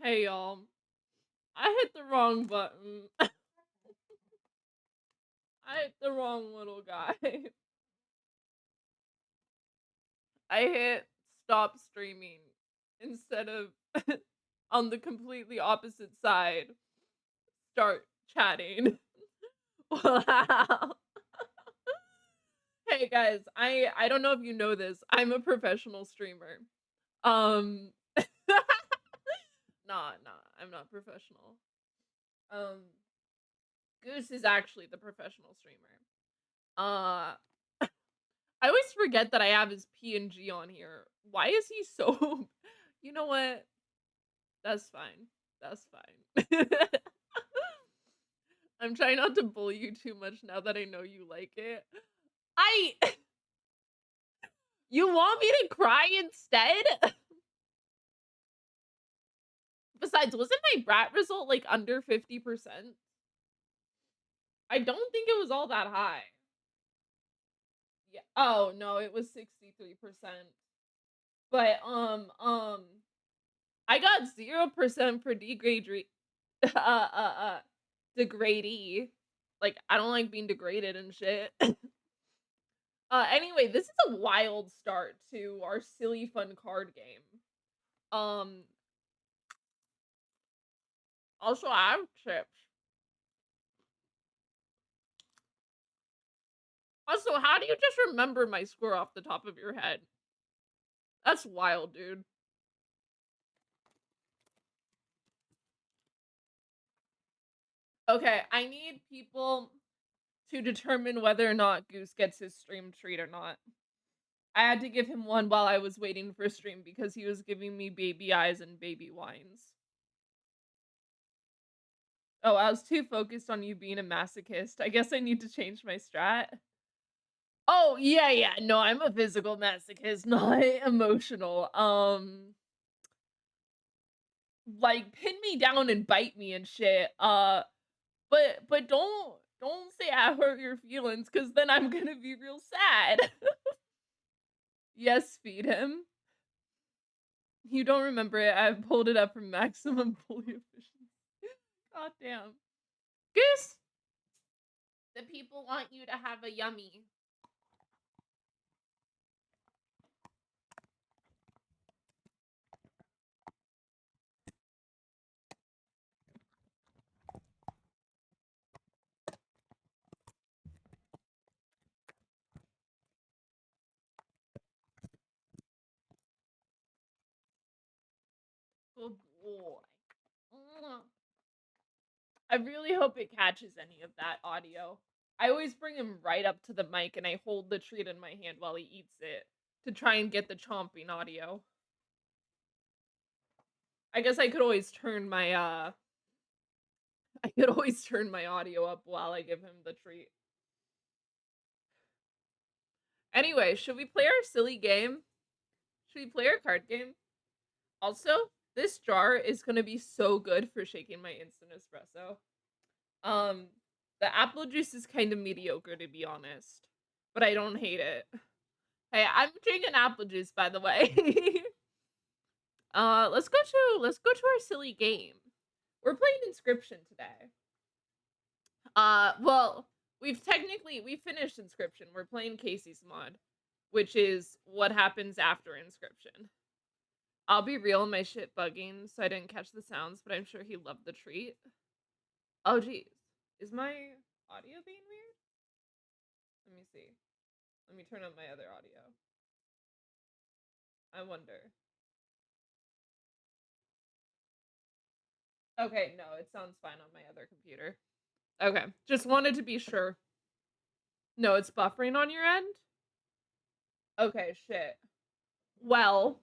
Hey y'all, I hit the wrong button. I hit the wrong little guy. I hit stop streaming instead of on the completely opposite side, start chatting. Wow. Hey guys, I don't know if you know this. I'm a professional streamer. Um nah, I'm not professional. Um Goose is actually the professional streamer. Uh I always forget that I have his PNG on here. Why is he so You know what? That's fine. That's fine. I'm trying not to bully you too much now that I know you like it. I You want me to cry instead? Besides, wasn't my brat result like under 50%? I don't think it was all that high. Yeah. Oh, no, it was 63%. But I got 0% for degradee. Like, I don't like being degraded and shit. Anyway, this is a wild start to our silly fun card game. Um, Also, I have chips. Also, how do you just remember my score off the top of your head? That's wild, dude. Okay, I need people to determine whether or not Goose gets his stream treat or not. I had to give him one while I was waiting for stream because he was giving me baby eyes and baby whines. Oh, I was too focused on you being a masochist. I guess I need to change my strat. Oh, yeah, no, I'm a physical masochist, not emotional. Like, pin me down and bite me and shit. But don't say I hurt your feelings, cause then I'm gonna be real sad. Yes, feed him. You don't remember it. I pulled it up from maximum bully efficiency. God damn. Goose! The people want you to have a yummy. Good boy. Mwah. I really hope it catches any of that audio. I always bring him right up to the mic and I hold the treat in my hand while he eats it to try and get the chomping audio. I guess I could always turn my I could always turn my audio up while I give him the treat. Anyway, should we play our silly game? Should we play our card game? Also, this jar is gonna be so good for shaking my instant espresso. Um, the apple juice is kind of mediocre to be honest, but I don't hate it. Hey, I'm drinking apple juice by the way. Let's go to our silly game. We're playing Inscription today. Well, we finished Inscription. We're playing Casey's mod, which is what happens after Inscription. I'll be real, my shit bugging, so I didn't catch the sounds, but I'm sure he loved the treat. Oh geez. Is my audio being weird? Let me see. Let me turn on my other audio. I wonder. Okay, no, it sounds fine on my other computer. Okay, just wanted to be sure. No, it's buffering on your end? Okay, shit. Well,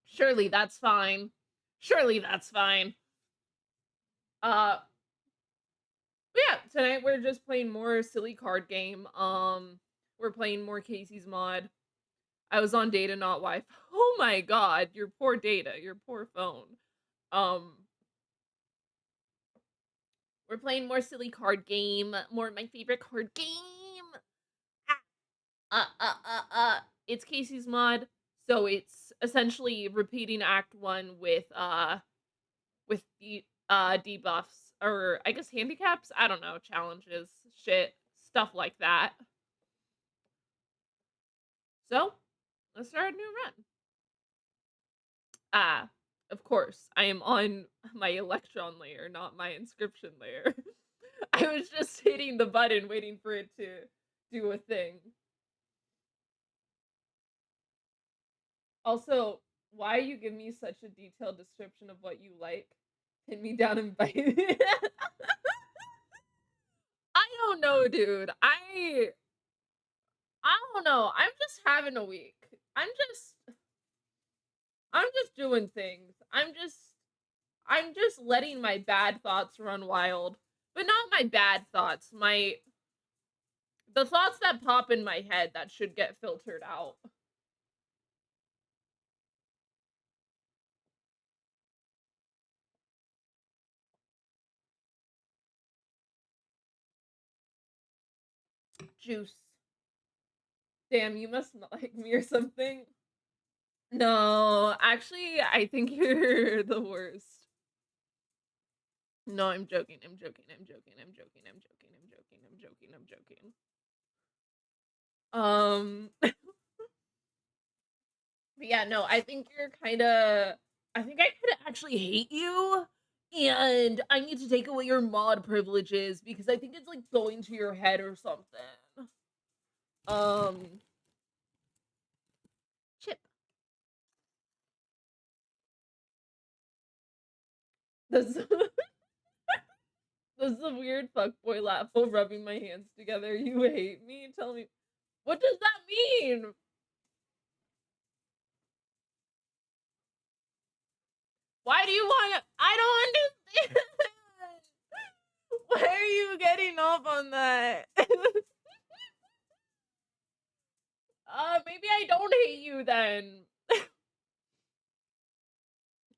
surely that's fine. Surely that's fine. Uh, yeah, tonight we're just playing more silly card game. We're playing more Casey's mod. I was on data, not Wi-Fi. Oh my god, your poor data, your poor phone. Um, we're playing more silly card game, more my favorite card game. It's Casey's mod, so it's essentially repeating Act 1 with with the debuffs or I guess handicaps. I don't know, challenges, shit, stuff like that. So let's start a new run. Ah, of course, I am on my Electron layer, not my inscription layer. I was just hitting the button waiting for it to do a thing. Also, why you give me such a detailed description of what you like? Pin me down and bite me. I don't know, dude. I don't know. I'm just having a week. I'm just doing things. I'm just letting my bad thoughts run wild. But not my bad thoughts. The thoughts that pop in my head that should get filtered out. Juice. Damn, you must not like me or something. No, actually, I think you're the worst. No, I'm joking. I'm joking. I'm joking. I'm joking. I'm joking. I'm joking. I'm joking. I'm joking. But yeah, no, I think you're kind of. I think I could actually hate you, and I need to take away your mod privileges because I think it's like going to your head or something. Um, Chip. This this is a weird fuckboy laugh while rubbing my hands together. You hate me? Tell me, what does that mean? Why do you want to? I don't understand. Why are you getting off on that? Maybe I don't hate you then.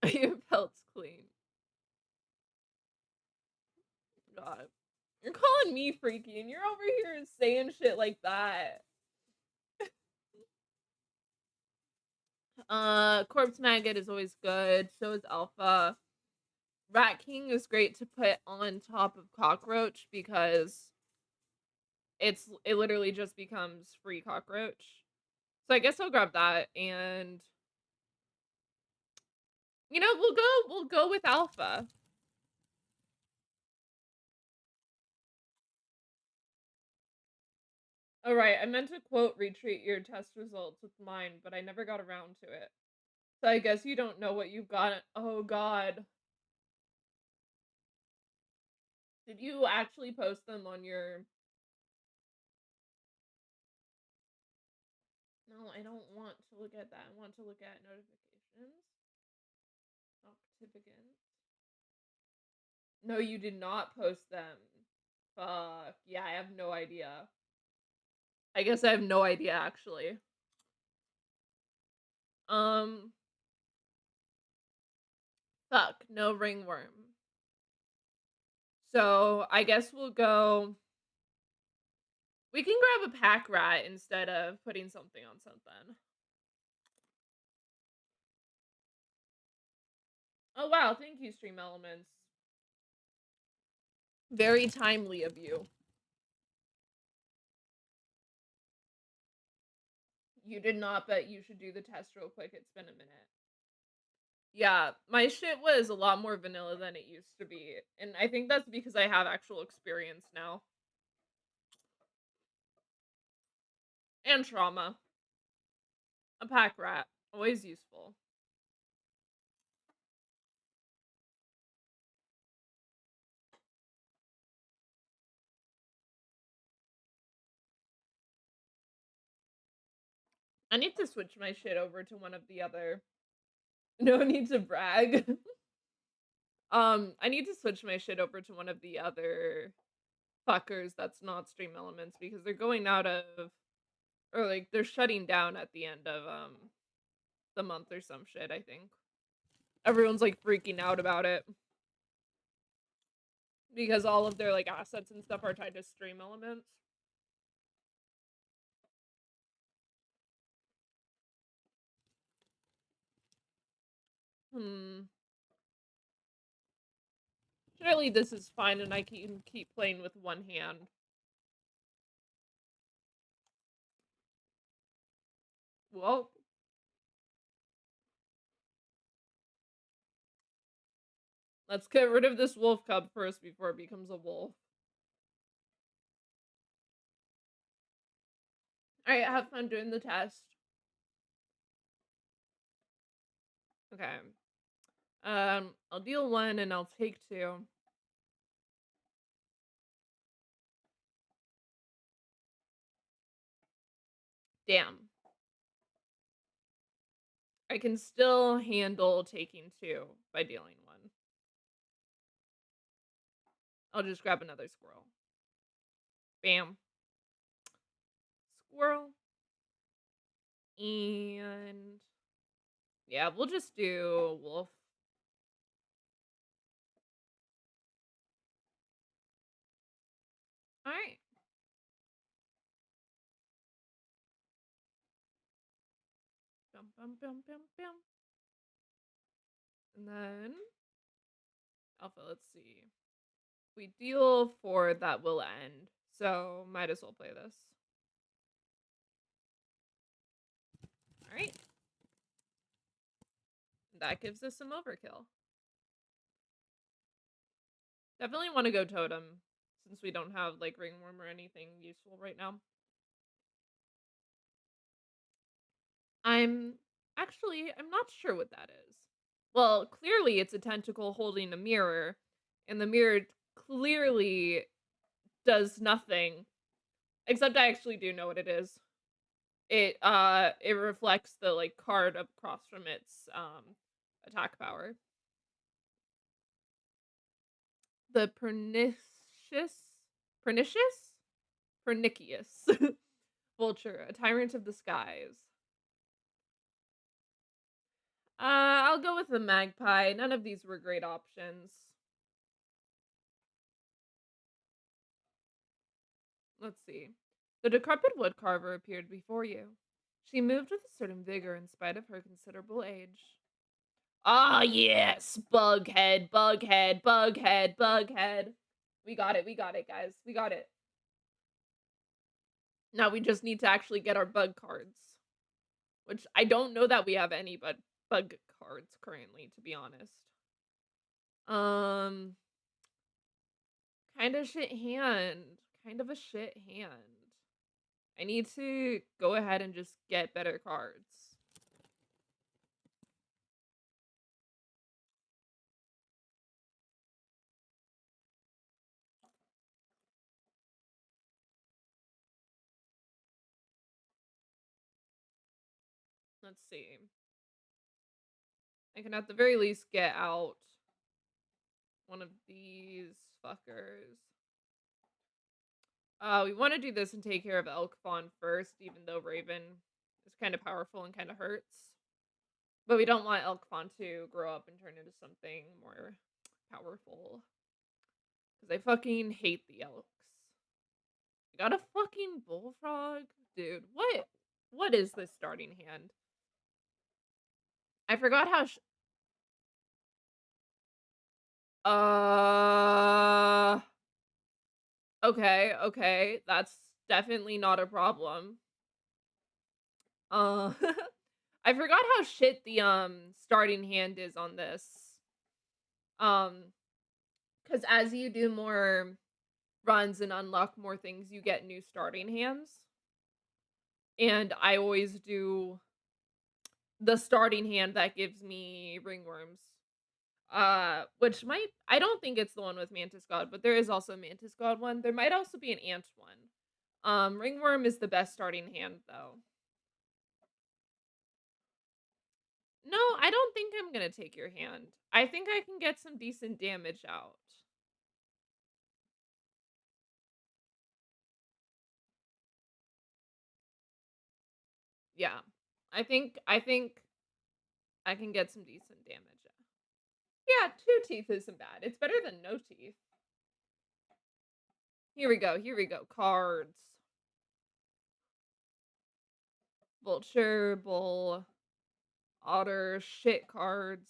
Your belt's clean. God. You're calling me freaky and you're over here saying shit like that. Corpse Maggot is always good. So is Alpha. Rat King is great to put on top of Cockroach because it literally just becomes free Cockroach. So I guess I'll grab that and we'll go with Alpha. Oh, right, I meant to quote retreat your test results with mine, but I never got around to it. So I guess you don't know what you've got. Oh god. Did you actually post them on your... No, I don't want to look at that. I want to look at notifications. Octivigant. No, you did not post them. Fuck. Yeah, I have no idea. I guess I have no idea, actually. Um, Fuck. No ringworm. So, I guess we'll go... We can grab a pack rat instead of putting something on something. Oh wow, thank you, Stream Elements. Very timely of you. You did not, but you should do the test real quick. It's been a minute. Yeah, my shit was a lot more vanilla than it used to be. And I think that's because I have actual experience now. And trauma. A pack rat. Always useful. I need to switch my shit over to one of the other... No need to brag. I need to switch my shit over to one of the other fuckers that's not Stream Elements because they're going out of... Or like they're shutting down at the end of the month or some shit, I think. Everyone's like freaking out about it. Because all of their like assets and stuff are tied to Stream Elements. Hmm. Surely this is fine and I can keep playing with one hand. Well, let's get rid of this wolf cub first before it becomes a wolf. Alright, have fun doing the test. Okay. I'll deal 1 and I'll take 2. Damn. I can still handle taking 2 by dealing 1. I'll just grab another squirrel. Bam. Squirrel. And yeah, we'll just do wolf. Alright. Bum, bum, bum, bum, bum. And then alpha, let's see. If we deal 4, that will end. So might as well play this. Alright. That gives us some overkill. Definitely want to go totem since we don't have like ringworm or anything useful right now. I'm I'm not sure what that is. Well, clearly it's a tentacle holding a mirror, and the mirror clearly does nothing. Except I actually do know what it is. It reflects the like card across from its attack power. The pernicious? Pernicious vulture, a tyrant of the skies. I'll go with the magpie. None of these were great options. Let's see. The decrepit woodcarver appeared before you. She moved with a certain vigor in spite of her considerable age. Ah, yes! Bughead, bughead, bughead, bughead. We got it, guys. We got it. Now we just need to actually get our bug cards. Which I don't know that we have any but bug cards currently, to be honest. Um, kind of shit hand. Kind of a shit hand. I need to go ahead and just get better cards. Let's see. I can at the very least get out one of these fuckers. We want to do this and take care of Elk Fawn first, even though Raven is kind of powerful and kind of hurts. But we don't want Elk Fawn to grow up and turn into something more powerful. Because I fucking hate the Elks. I got a fucking bullfrog? Dude, what is this starting hand? I forgot how uh okay, okay. That's definitely not a problem. Uh I forgot how shit the starting hand is on this. Um cuz as you do more runs and unlock more things, you get new starting hands. And I always do the starting hand that gives me ringworms. Which might I don't think it's the one with Mantis God, but there is also a Mantis God one. There might also be an ant one. Ringworm is the best starting hand though. No, I don't think I'm gonna take your hand. I think I can get some decent damage out. Yeah. I think I can get some decent damage. Yeah, 2 teeth isn't bad. It's better than no teeth. Here we go. Here we go. Cards. Vulture, bull, otter, shit cards.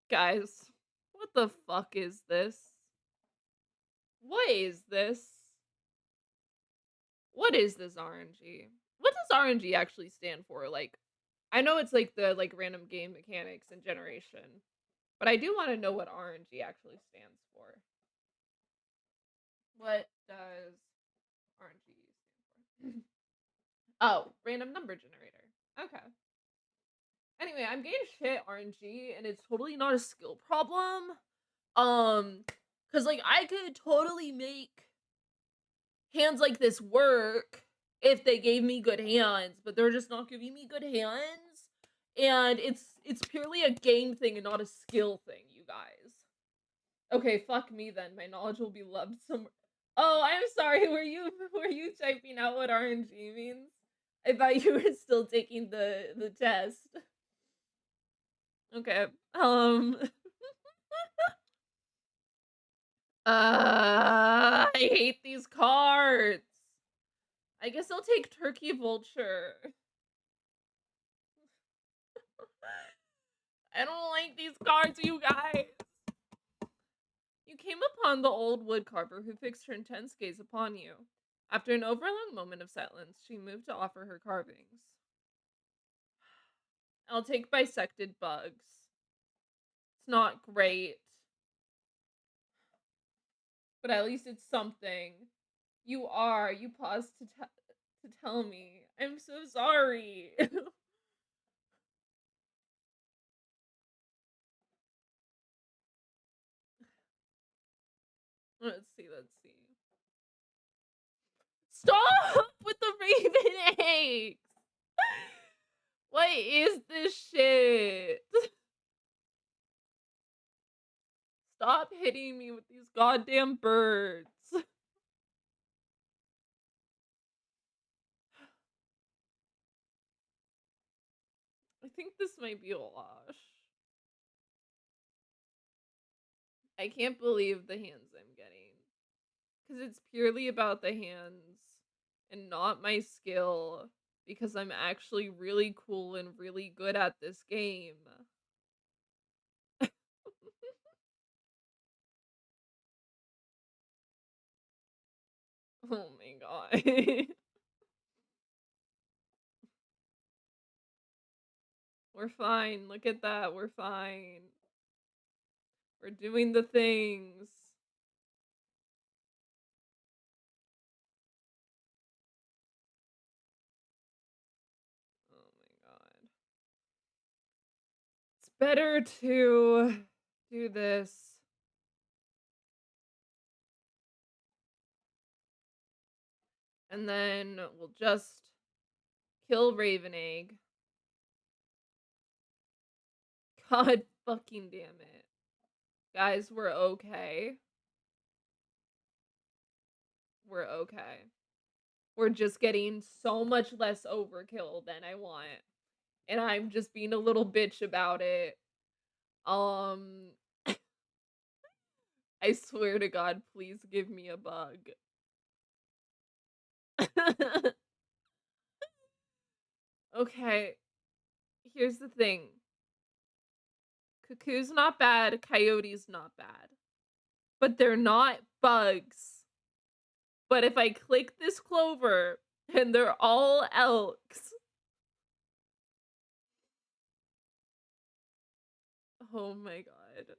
Guys, what the fuck is this? What is this? What is this RNG? What does RNG actually stand for? Like, I know it's like the like random game mechanics and generation, but I do want to know what RNG actually stands for. What does RNG stand for? Oh, random number generator. Okay. Anyway, I'm getting shit RNG and it's totally not a skill problem. Um, cuz like I could totally make hands like this work if they gave me good hands, but they're just not giving me good hands. And it's purely a game thing and not a skill thing, you guys. Okay, fuck me then. My knowledge will be loved somewhere. Oh, I'm sorry. Were you typing out what RNG means? I thought you were still taking the test. Okay. I hate these cards. I guess I'll take Turkey Vulture. I don't like these cards, you guys. You came upon the old woodcarver who fixed her intense gaze upon you. After an overlong moment of silence, she moved to offer her carvings. I'll take bisected bugs. It's not great, but at least it's something. You paused to tell me. I'm so sorry. Let's see. Stop with the raven eggs! What is this shit? Stop hitting me with these goddamn birds. I think this might be a wash. I can't believe the hands I'm getting. Because it's purely about the hands and not my skill. Because I'm actually really cool and really good at this game. Oh my god. We're fine. Look at that. We're fine. We're doing the things. Oh my god. It's better to do this. And then we'll just kill Raven Egg. God fucking damn it. Guys, we're okay. We're okay. We're just getting so much less overkill than I want. And I'm just being a little bitch about it. Um I swear to God, please give me a bug. Okay, here's the thing. Cuckoo's not bad, Coyote's not bad. But they're not bugs. But if I click this clover and they're all elks. Oh my god.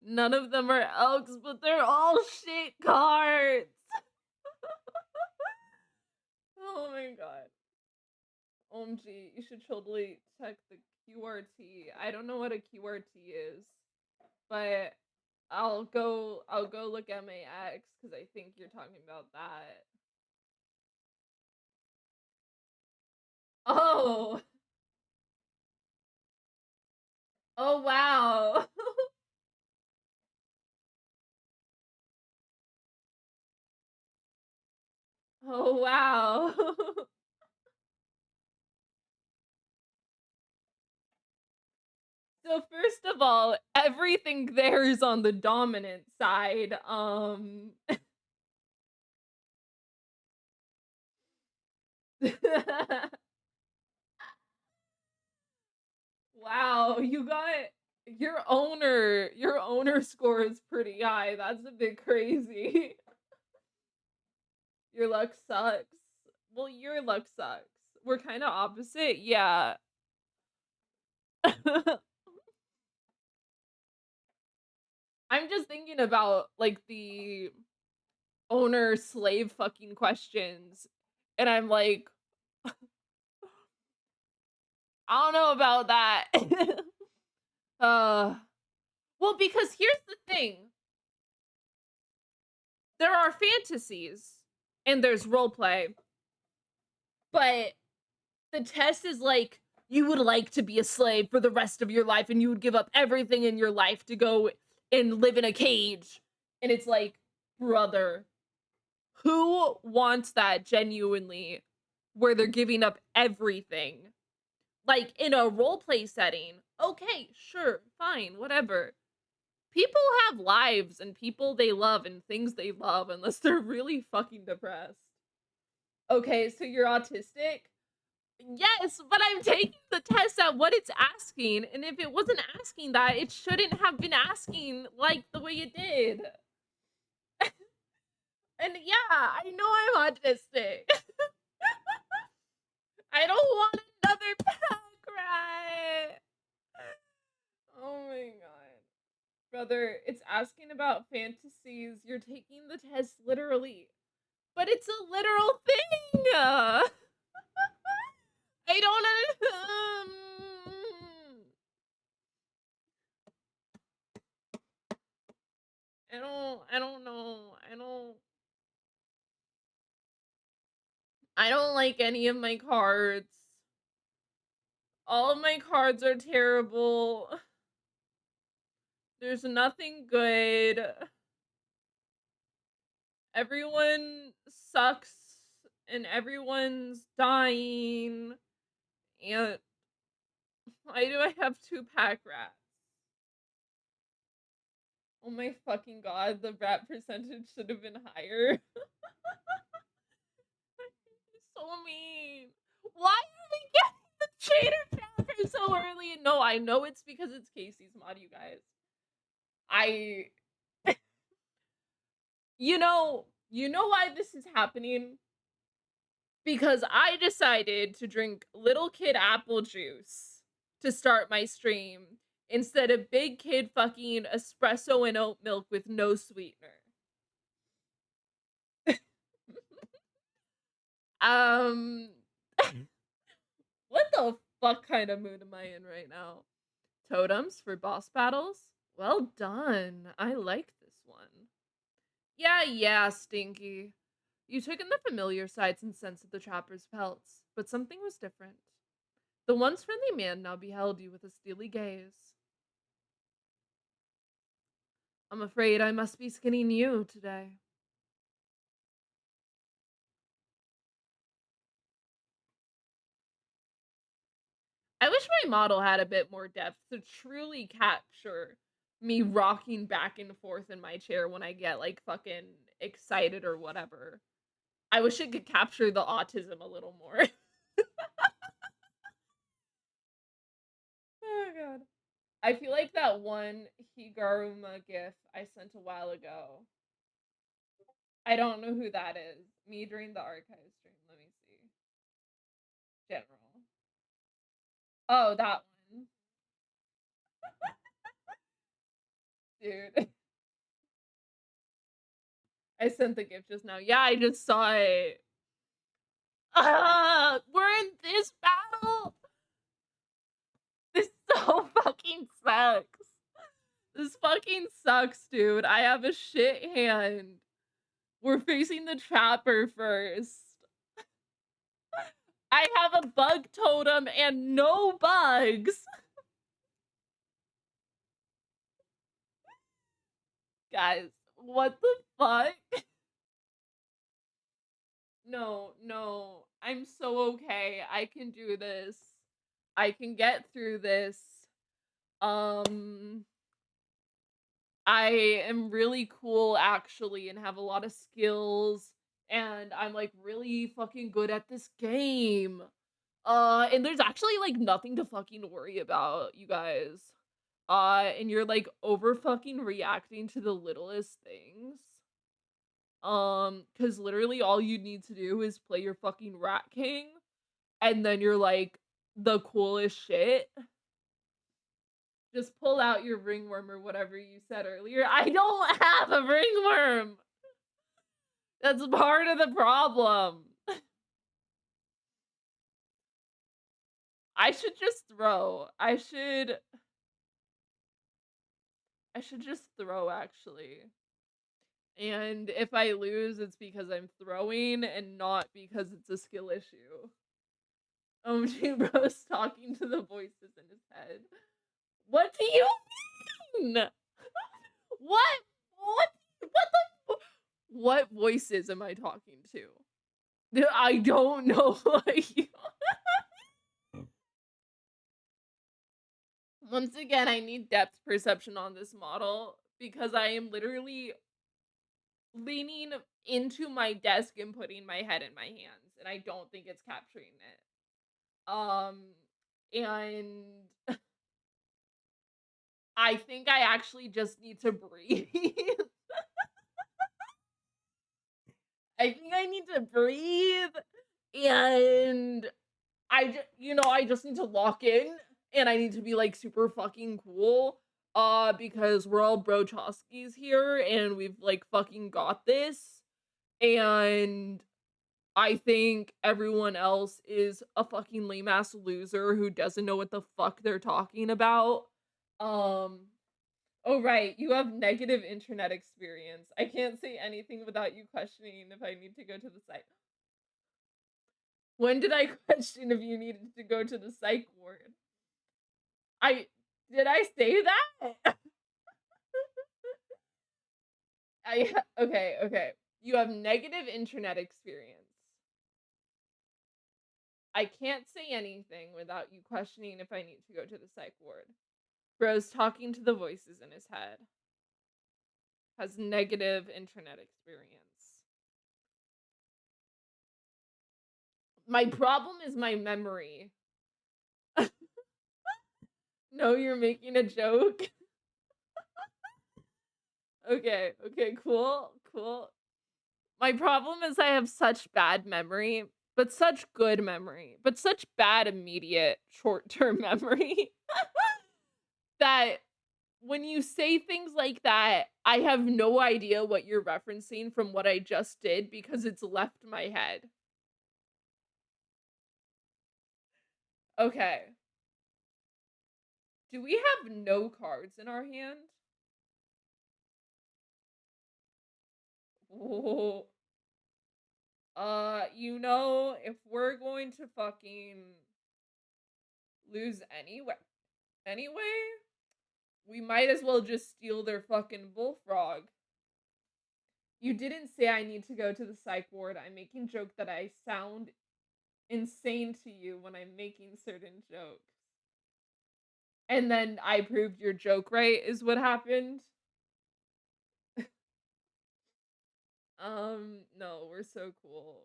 None of them are elks, but they're all shit cards. Oh my god. OMG, you should totally check the QRT. I don't know what a QRT is, but I'll go look at my ex because I think you're talking about that. Oh. Oh wow. Oh wow. So first of all, everything there is on the dominant side. Wow, you got Your owner score is pretty high. That's a bit crazy. Your luck sucks. Well, your luck sucks. We're kind of opposite. Yeah. I'm just thinking about like the owner slave fucking questions and I'm like, I don't know about that. uh well, because here's the thing. There are fantasies and there's role play, but the test is like you would like to be a slave for the rest of your life and you would give up everything in your life to go and live in a cage. And it's like, brother, who wants that genuinely where they're giving up everything? Like in a role play setting, okay, sure, fine, whatever. People have lives and people they love and things they love unless they're really fucking depressed. Okay, so you're autistic? Yes, but I'm taking the test at what it's asking, and if it wasn't asking that, it shouldn't have been asking like the way it did. And yeah, I know I'm autistic. I don't want another pack rat. Oh my god. Brother, it's asking about fantasies. You're taking the test literally. But it's a literal thing. I don't I don't know. I don't like any of my cards. All of my cards are terrible. There's nothing good. Everyone sucks and everyone's dying. And why do I have two pack rats? Oh my fucking god, the rat percentage should have been higher. So mean. Why are we getting the Trader Trapper so early? No, I know it's because it's Casey's mod, you guys. I you know why this is happening? Because I decided to drink little kid apple juice to start my stream instead of big kid fucking espresso and oat milk with no sweetener. um what the fuck kind of mood am I in right now? Totems for boss battles? Well done. I like this one. Yeah, yeah, Stinky. You took in the familiar sights and scents of the trapper's pelts, but something was different. The once friendly man now beheld you with a steely gaze. I'm afraid I must be skinning you today. I wish my model had a bit more depth to truly capture me rocking back and forth in my chair when I get like fucking excited or whatever. I wish it could capture the autism a little more. Oh god. I feel like that one Higaruma gif I sent a while ago. I don't know who that is. Me during the archive stream. Let me see. General. Oh, that one. Dude. I sent the gif just now. Yeah, I just saw it. We're in this battle. This so fucking sucks. This fucking sucks, dude. I have a shit hand. We're facing the trapper first. I have a bug totem and no bugs. Guys, what the fuck? No, no. I'm so okay. I can do this. I can get through this. Um I am really cool actually and have a lot of skills and I'm like really fucking good at this game. And there's actually like nothing to fucking worry about, you guys. and you're, like, over fucking reacting to the littlest things. Because literally all you need to do is play your fucking Rat King, and then you're, like, the coolest shit. Just pull out your ringworm or whatever you said earlier. I don't have a ringworm! That's part of the problem. I should just throw. I should just throw, actually. And if I lose, it's because I'm throwing and not because it's a skill issue. OMG Bro's talking to the voices in his head. What do you mean? What? What voices am I talking to? I don't know what you Once again, I need depth perception on this model because I am literally leaning into my desk and putting my head in my hands, and I don't think it's capturing it. And I think I actually just need to breathe. I think I need to breathe, and I just need to lock in, and I need to be, like, super fucking cool, because we're all Brochowskis here, and we've, like, fucking got this, and I think everyone else is a fucking lame-ass loser who doesn't know what the fuck they're talking about. Um Oh, right, you have negative internet experience. I can't say anything without you questioning if I need to go to the site. When did I question if you needed to go to the psych ward? I Did I say that? Okay. You have negative internet experience. I can't say anything without you questioning if I need to go to the psych ward. Bro's talking to the voices in his head. Has negative internet experience. My problem is my memory. No, you're making a joke? Okay, cool. My problem is I have such bad memory, but such good memory, but such bad immediate short-term memory that when you say things like that, I have no idea what you're referencing from what I just did because it's left my head. Okay. Do we have no cards in our hand? Oh, if we're going to fucking lose anyway, we might as well just steal their fucking bullfrog. You didn't say I need to go to the psych ward. I'm making joke that I sound insane to you when I'm making certain jokes. And then I proved your joke right is what happened. No, we're so cool.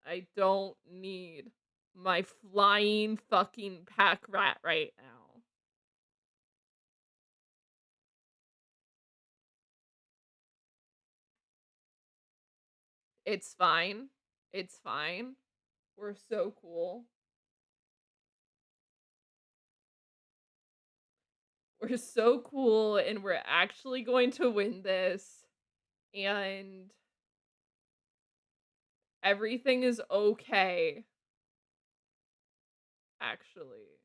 I don't need my flying fucking pack rat right now. It's fine. It's fine. We're so cool. We're so cool and we're actually going to win this. And everything is okay. Actually.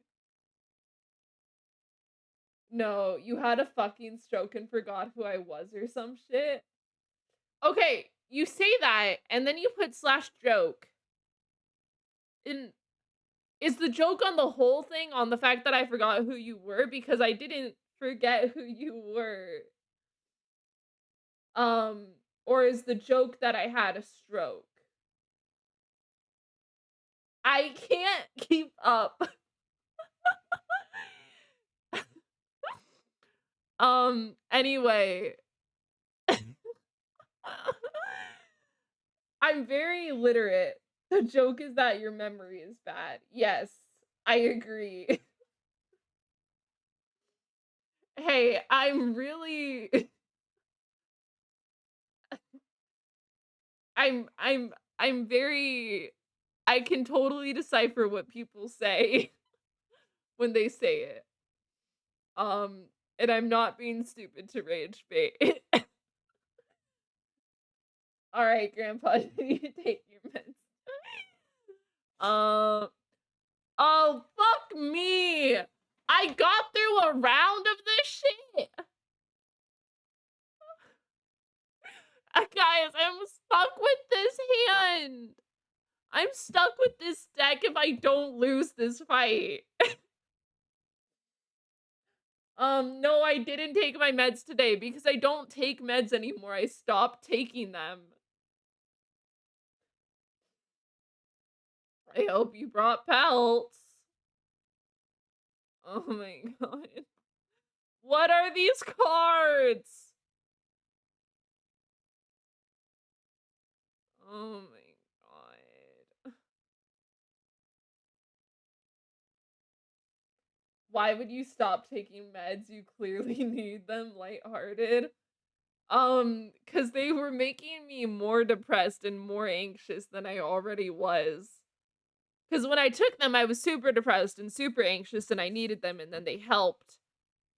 No, you had a fucking stroke and forgot who I was or some shit. Okay, you say that and then you put slash joke. And is the joke on the whole thing on the fact that I forgot who you were? Because I didn't forget who you were. Um, or is the joke that I had a stroke? I can't keep up. Anyway. I'm very literate. The joke is that your memory is bad. Yes, I agree. Hey, I'm really I'm very I can totally decipher what people say when they say it. And I'm not being stupid to rage bait. All right, Grandpa, you take your meds. Um, oh fuck me! I got through a round of this shit. Guys, I'm stuck with this hand. I'm stuck with this deck if I don't lose this fight. No, I didn't take my meds today because I don't take meds anymore. I stopped taking them. I hope you brought pelts. Oh my god. What are these cards? Oh my god. Why would you stop taking meds? You clearly need them lighthearted. Cause they were making me more depressed and more anxious than I already was. Cause when I took them, I was super depressed and super anxious and I needed them and then they helped.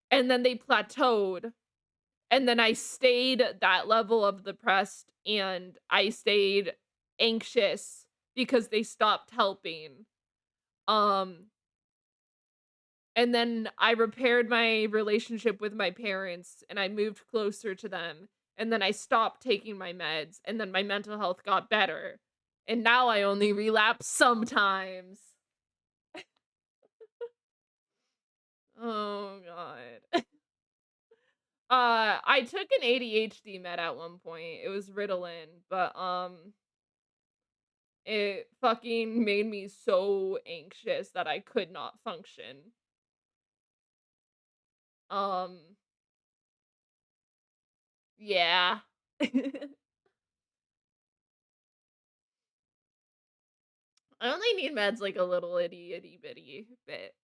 And then they plateaued. And then I stayed that level of depressed and I stayed anxious because they stopped helping. Um, and then I repaired my relationship with my parents and I moved closer to them. And then I stopped taking my meds and then my mental health got better. And now I only relapse sometimes. Oh god. I took an ADHD med at one point. It was Ritalin, but it fucking made me so anxious that I could not function. Um, yeah. I only need meds like a little itty bitty bit.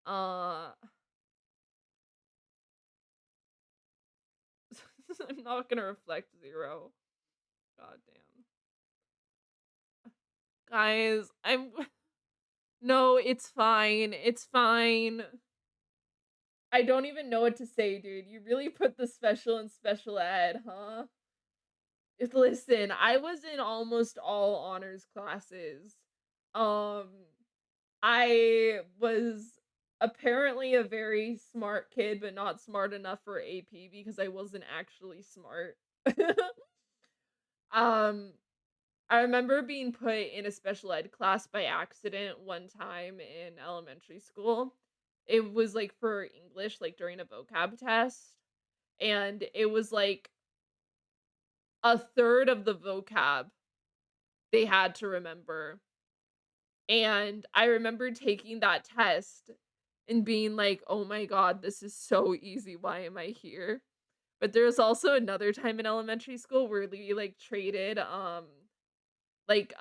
Uh, I'm not gonna reflect 0. God damn. Guys, I'm no, it's fine. It's fine. I don't even know what to say, dude. You really put the special in special ed, huh? Listen, I was in almost all honors classes. Um, I was apparently a very smart kid, but not smart enough for AP because I wasn't actually smart. um, I remember being put in a special ed class by accident one time in elementary school. It was like for English, like during a vocab test. And it was like a third of the vocab they had to remember. And I remember taking that test and being like, "Oh my god, this is so easy. Why am I here?" But there was also another time in elementary school where we like traded like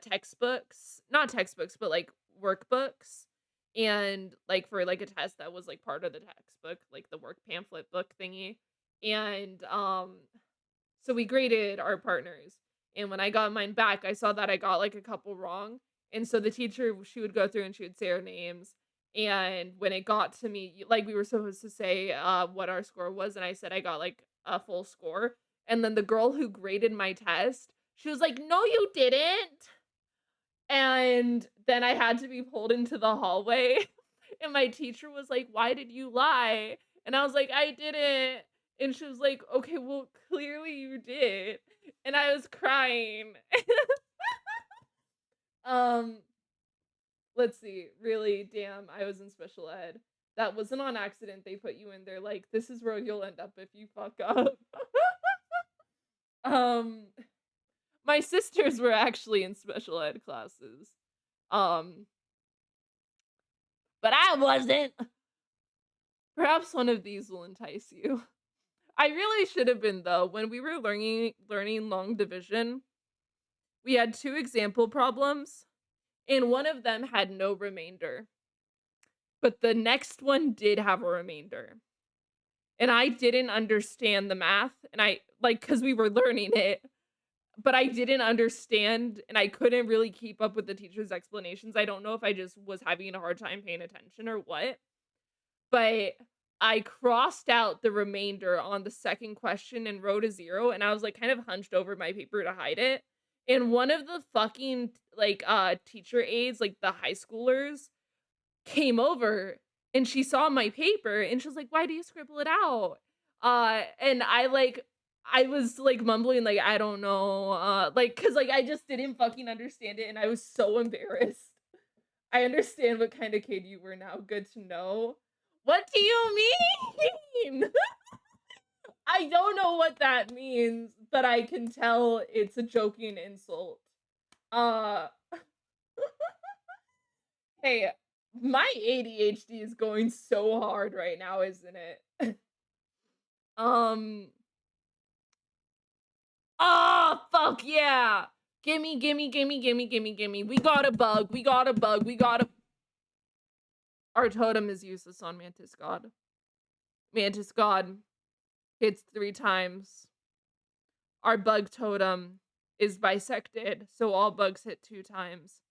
textbooks, not textbooks, but like workbooks and like for like a test that was like part of the textbook, like the work pamphlet book thingy. And so we graded our partners, and when I got mine back, I saw that I got, like, a couple wrong, and so the teacher, she would go through and she would say our names, and when it got to me, like, we were supposed to say, what our score was, and I said I got, like, a full score, and then the girl who graded my test, she was like, "No, you didn't," and then I had to be pulled into the hallway, and my teacher was like, "Why did you lie?" And I was like, "I didn't." And she was like, "Okay, well, clearly you did." And I was crying. Um, let's see. Really, damn, I was in special ed. That wasn't on accident. They put you in there like, "This is where you'll end up if you fuck up." Um, my sisters were actually in special ed classes. Um, but I wasn't. Perhaps one of these will entice you. I really should have been though. When we were learning long division, we had 2 example problems, and one of them had no remainder. but the next one did have a remainder. And I didn't understand the math, and I like, because we were learning it, but I didn't understand, and I couldn't really keep up with the teacher's explanations. I don't know if I just was having a hard time paying attention or what, but I crossed out the remainder on the second question and wrote a 0, and I was, like, kind of hunched over my paper to hide it, and one of the fucking, like, teacher aides, like, the high schoolers, came over and she saw my paper and she was like, "Why do you scribble it out?" And I was like mumbling like, "I don't know." Like, cuz like I just didn't fucking understand it and I was so embarrassed. I understand what kind of kid you were now. Good to know. What do you mean? I don't know what that means, but I can tell it's a joking insult. Uh Hey, my ADHD is going so hard right now, isn't it? Um, fuck yeah! Gimme, gimme, gimme, gimme, gimme, gimme. We got a bug, we got a bug, we got a Our totem is useless on Mantis God. Mantis God hits 3 times. Our bug totem is bisected, so all bugs hit 2 times.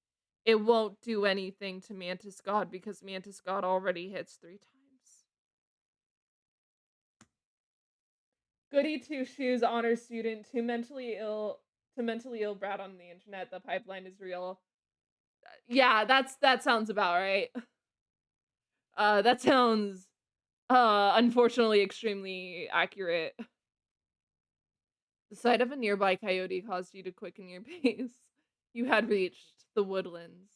It won't do anything to Mantis God because Mantis God already hits 3 times. Goody two shoes, honor student, to mentally ill brat on the internet. The pipeline is real. Yeah, that sounds about right. That sounds unfortunately extremely accurate. The sight of a nearby coyote caused you to quicken your pace. You had reached the woodlands.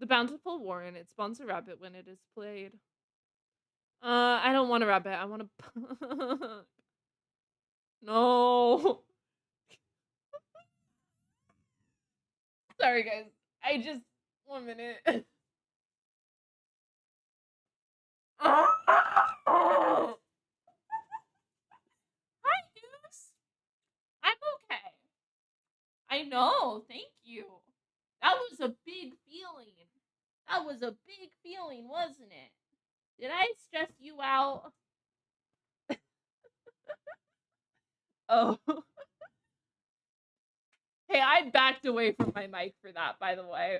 The bountiful warren, it spawns a rabbit when it is played. I don't want a rabbit. I want a No. Sorry, guys. I just 1 minute. Hi, Goose. I'm okay. I know. Thank you. That was a big feeling. That was a big feeling, wasn't it? Did I stress you out? Oh. Hey, I backed away from my mic for that, by the way.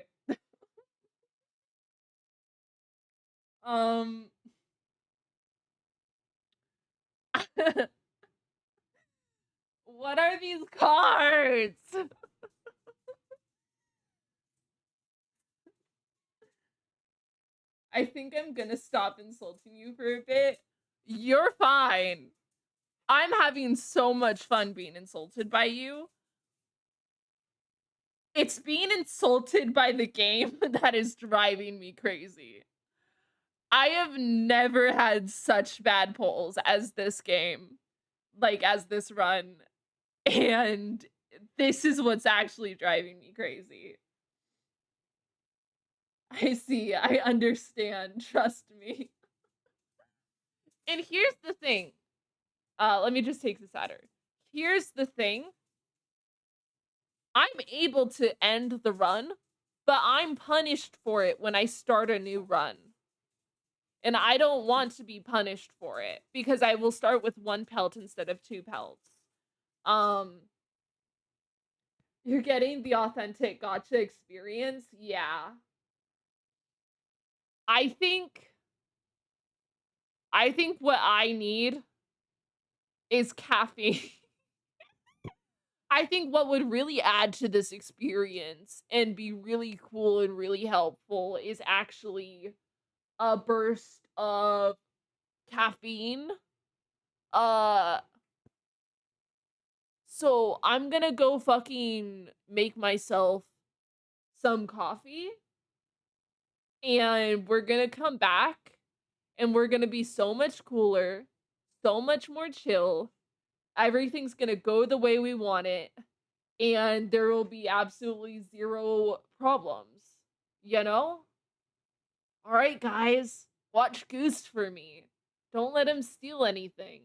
Um. What are these cards? I think I'm gonna stop insulting you for a bit. You're fine. I'm having so much fun being insulted by you. It's being insulted by the game that is driving me crazy. I have never had such bad polls as this game, like as this run, and this is what's actually driving me crazy. I see, I understand, trust me. And here's the thing. Let me just take this at her. Here's the thing. I'm able to end the run, but I'm punished for it when I start a new run. And I don't want to be punished for it because I will start with 1 pelt instead of 2 pelts. Um, you're getting the authentic gotcha experience? Yeah. I think what I need is caffeine. I think what would really add to this experience and be really cool and really helpful is actually a burst of caffeine. Uh, so I'm gonna go fucking make myself some coffee and we're gonna come back and we're gonna be so much cooler, so much more chill. Everything's gonna go the way we want it, and there will be absolutely 0 problems, you know? All right, guys, watch Goose for me. Don't let him steal anything.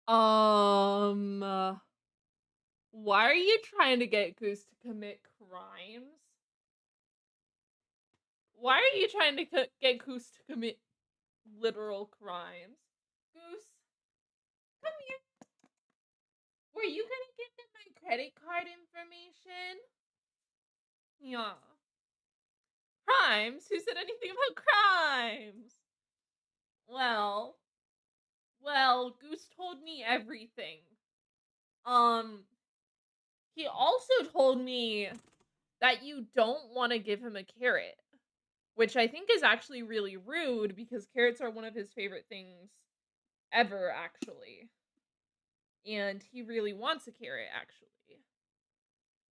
Um, why are you trying to get Goose to commit crimes? Why are you trying to get Goose to commit literal crimes? Goose, come here. Were you gonna give them my credit card information? Yeah. Crimes? Who said anything about crimes? Well, Goose told me everything. Um, he also told me that you don't want to give him a carrot, which I think is actually really rude because carrots are one of his favorite things ever, actually. And he really wants a carrot, actually.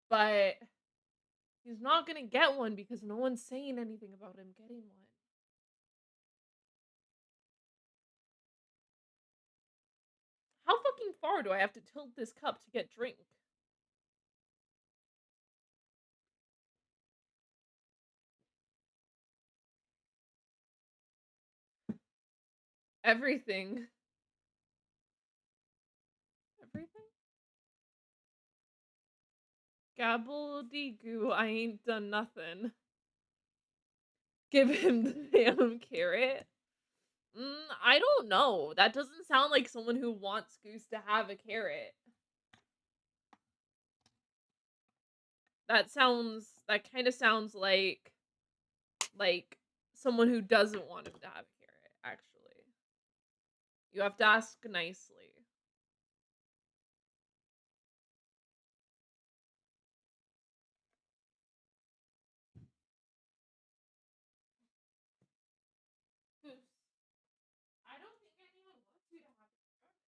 But he's not gonna get one because no one's saying anything about him getting one. How fucking far do I have to tilt this cup to get drink? Everything. Everything? Gabble-de-goo, I ain't done nothing. Give him the damn carrot? I don't know. That doesn't sound like someone who wants Goose to have a carrot. That kinda sounds like someone who doesn't want him to have a carrot, actually. You have to ask nicely. Goose, I don't think anyone wants you to have a carrot.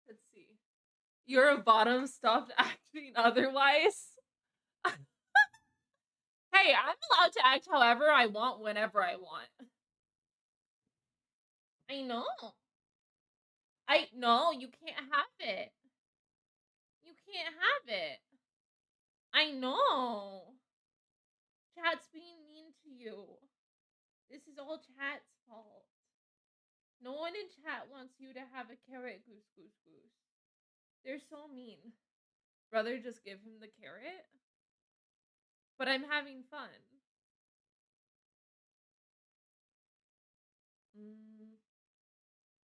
Let's see. You're a bottom, stopped acting otherwise. Hey, I'm allowed to act however I want whenever I want. I know. I know, you can't have it. You can't have it. I know. Chat's being mean to you. This is all chat's fault. No one in chat wants you to have a carrot, Goose, Goose, Goose. They're so mean. Brother, just give him the carrot? But I'm having fun.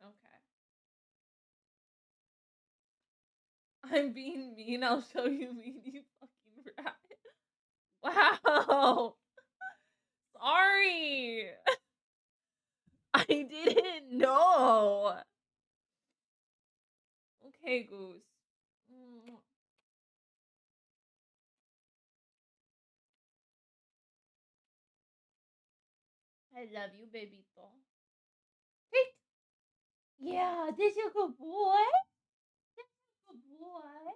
Okay. I'm being mean, I'll show you mean, you fucking rat. Wow. Sorry. I didn't know. Okay, Goose. I love you, babyto. Hey. Yeah, this is a good boy. This is a good boy.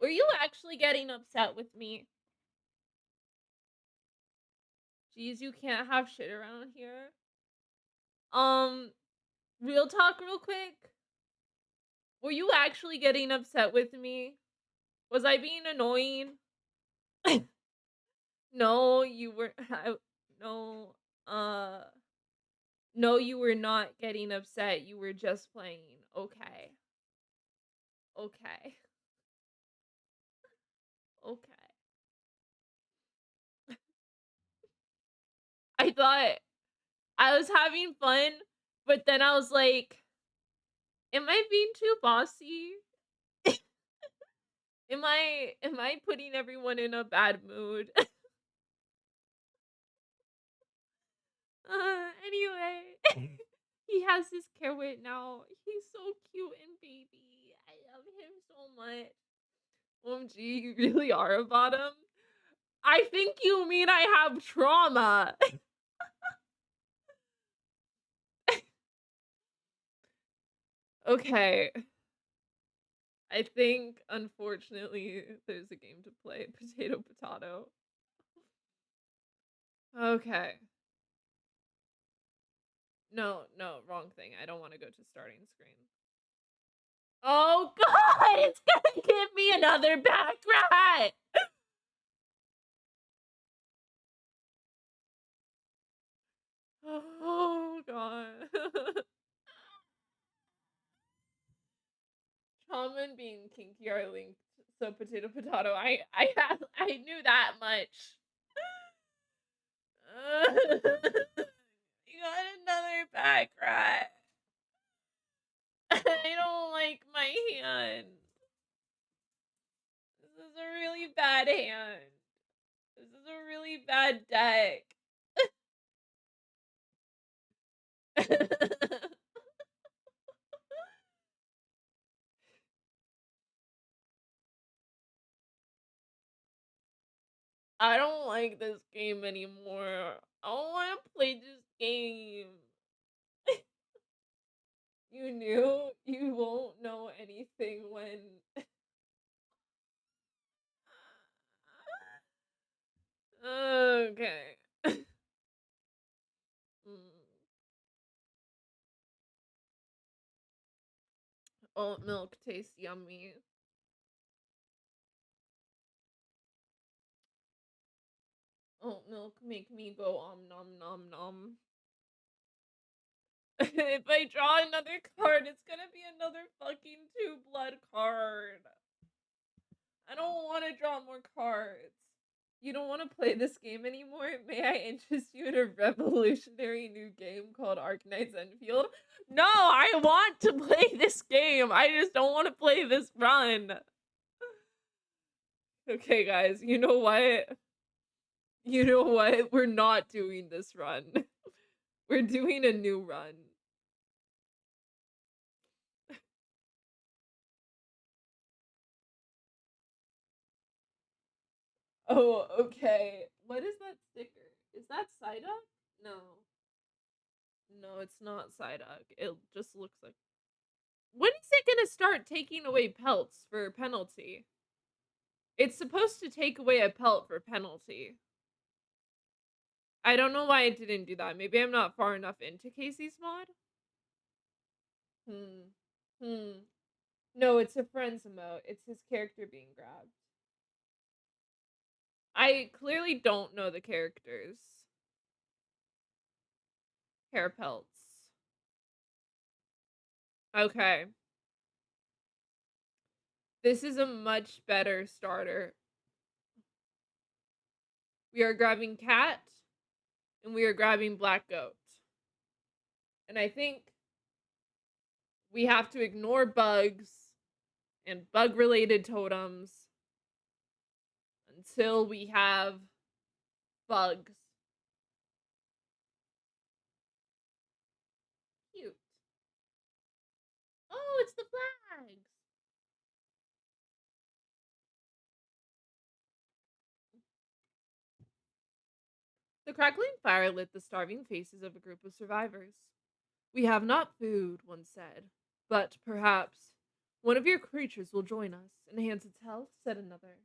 Were you actually getting upset with me? Jeez, you can't have shit around here. Um, real talk real quick. Were you actually getting upset with me? Was I being annoying? No, you were no, uh no, you were not getting upset. You were just playing. Okay. Okay. Okay. I thought I was having fun, but then I was like, am I being too bossy? Am I putting everyone in a bad mood? Anyway, he has his carrot now. He's so cute and baby. I love him so much. OMG, you really are a bottom? I think you mean I have trauma. Okay. I think, unfortunately, there's a game to play. Potato, potato. Okay. No, no, wrong thing. I don't want to go to starting screen. Oh god, it's gonna give me another back rat! and Kinky are linked. So potato potato. I knew that much. You got another back rat. I don't like my hand. This is a really bad hand. This is a really bad deck. I don't like this game anymore. I don't want to play this game. You knew you won't know anything when. Okay. Mm. Oat milk tastes yummy. Oat milk make me go nom nom nom. If I draw another card, it's gonna be another fucking two blood card. I don't want to draw more cards. You don't want to play this game anymore? May I interest you in a revolutionary new game called Arknights Enfield? No, I want to play this game. I just don't want to play this run. Okay, guys, you know what? You know what? We're not doing this run. We're doing a new run. Oh, okay. What is that sticker? Is that Psyduck? No. No, it's not Psyduck. It just looks like. When is it gonna start taking away pelts for penalty? It's supposed to take away a pelt for penalty. I don't know why it didn't do that. Maybe I'm not far enough into Casey's mod. Hmm. Hmm. No, it's a friend's emote. It's his character being grabbed. I clearly don't know the characters. Hair pelts. Okay. This is a much better starter. We are grabbing cat and we are grabbing black goat. And I think we have to ignore bugs and bug related totems until we have bugs. Cute. Oh, it's the flags. The crackling fire lit the starving faces of a group of survivors. We have not food, one said, but perhaps one of your creatures will join us, enhance its health, said another.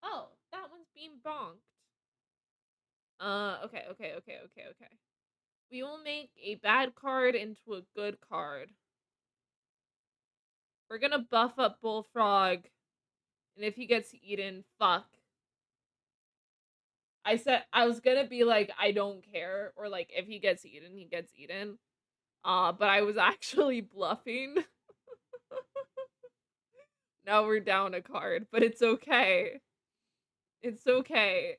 Oh, that one's being bonked. Okay. We will make a bad card into a good card. We're gonna buff up Bullfrog, and if he gets eaten, fuck. I said I was gonna be like, I don't care, or like if he gets eaten, he gets eaten. But I was actually bluffing. Now we're down a card, but it's okay. It's okay.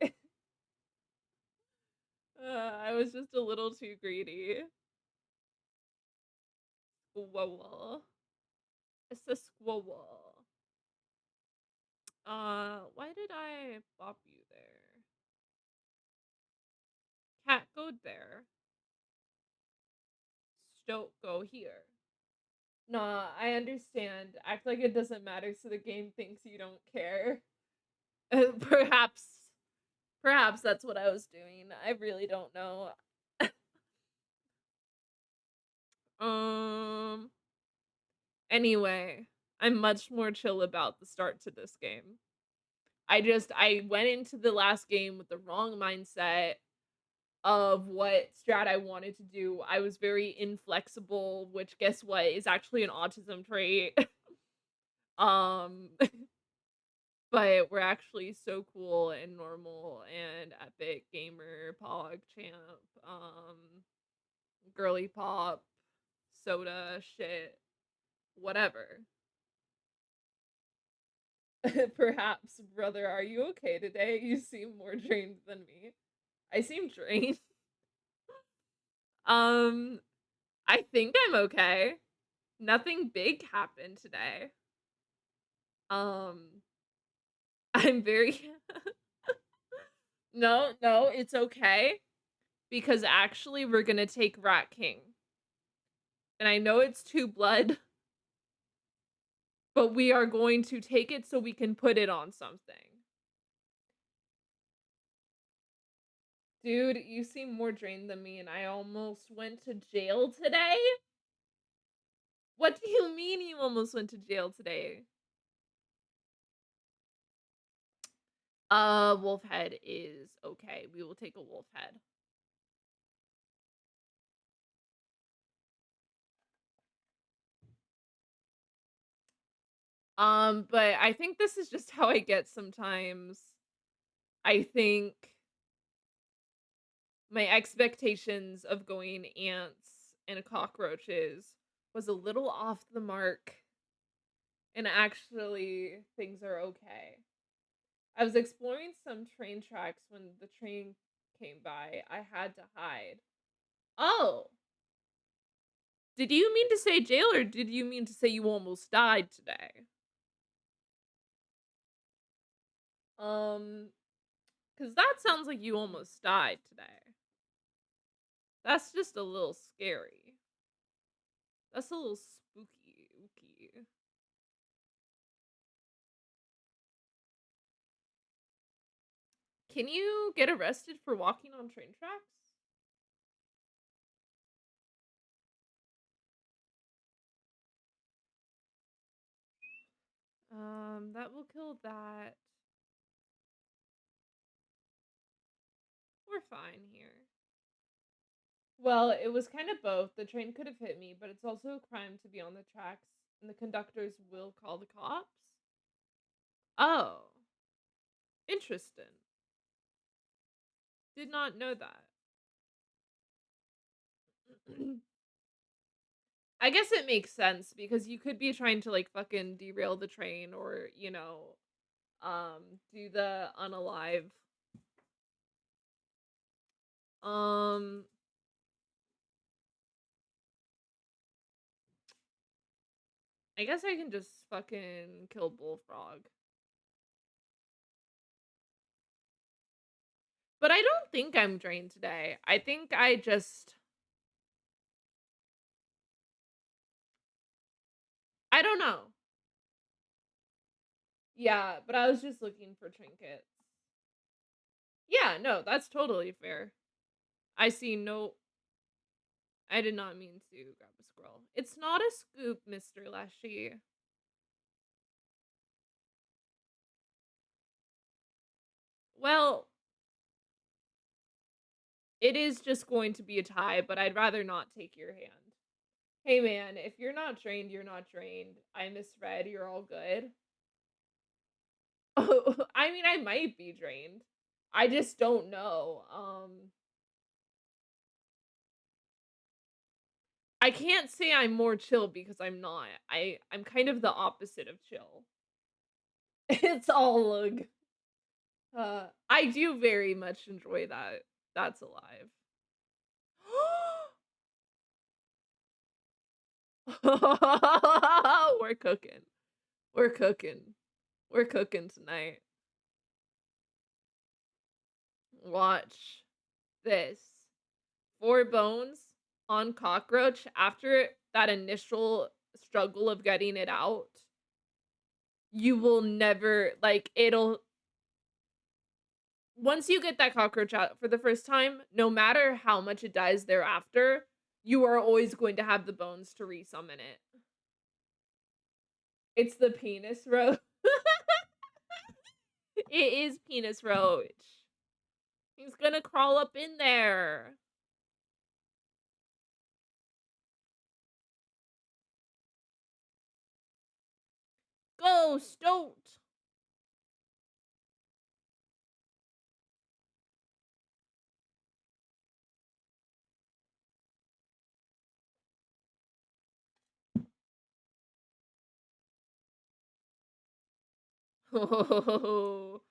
I was just a little too greedy. Squirrel. It's a squirrel. Why did I bop you there? Cat, go there. Stoat, go here. Nah, I understand. Act like it doesn't matter so the game thinks you don't care. Perhaps perhaps that's what I was doing. I really don't know. Um anyway, I'm much more chill about the start to this game. I went into the last game with the wrong mindset of what strat I wanted to do. I was very inflexible, which guess what is actually an autism trait. um but we're actually so cool and normal and epic gamer pog champ girly pop soda shit whatever. Perhaps, brother, are you okay today? You seem more drained than me. I seem drained. Um, I think I'm okay. Nothing big happened today. Um, I'm very No, no, it's okay because actually we're gonna take Rat King. And I know it's 2 blood, but we are going to take it so we can put it on something. Dude, you seem more drained than me and I almost went to jail today? What do you mean you almost went to jail today? Wolf head is okay. We will take a wolf head. But I think this is just how I get sometimes. I think my expectations of going ants and cockroaches was a little off the mark, and actually things are okay. I was exploring some train tracks when the train came by. I had to hide. Oh, did you mean to say jail or did you mean to say you almost died today? Um, because that sounds like you almost died today. That's just a little scary. That's a little spooky. Ooky. Can you get arrested for walking on train tracks? That will kill that. We're fine here. Well, it was kind of both. The train could have hit me, but it's also a crime to be on the tracks, and the conductors will call the cops. Oh, interesting. Did not know that. I guess it makes sense because you could be trying to like fucking derail the train or, do the unalive. Um, I guess I can just fucking kill Bullfrog. But I don't think I'm drained today. I think I don't know. Yeah, but I was just looking for trinkets. Yeah, no, that's totally fair. I see no I did not mean to grab a squirrel. It's not a scoop, Mr. Leshy. Well, it is just going to be a tie, but I'd rather not take your hand. Hey man, if you're not drained, you're not drained. I misread, you're all good. Oh, I mean, I might be drained. I just don't know. I can't say I'm more chill because I'm not. I'm kind of the opposite of chill. It's all ugh. I do very much enjoy that. That's alive. We're cooking. We're cooking. We're cooking tonight. Watch this. 4 bones on cockroach after that initial struggle of getting it out. You will never like it'll once you get that cockroach out for the first time, no matter how much it dies thereafter, you are always going to have the bones to resummon it. It's the penis roach. It is penis roach. He's gonna crawl up in there. Ghost, don't. Oh,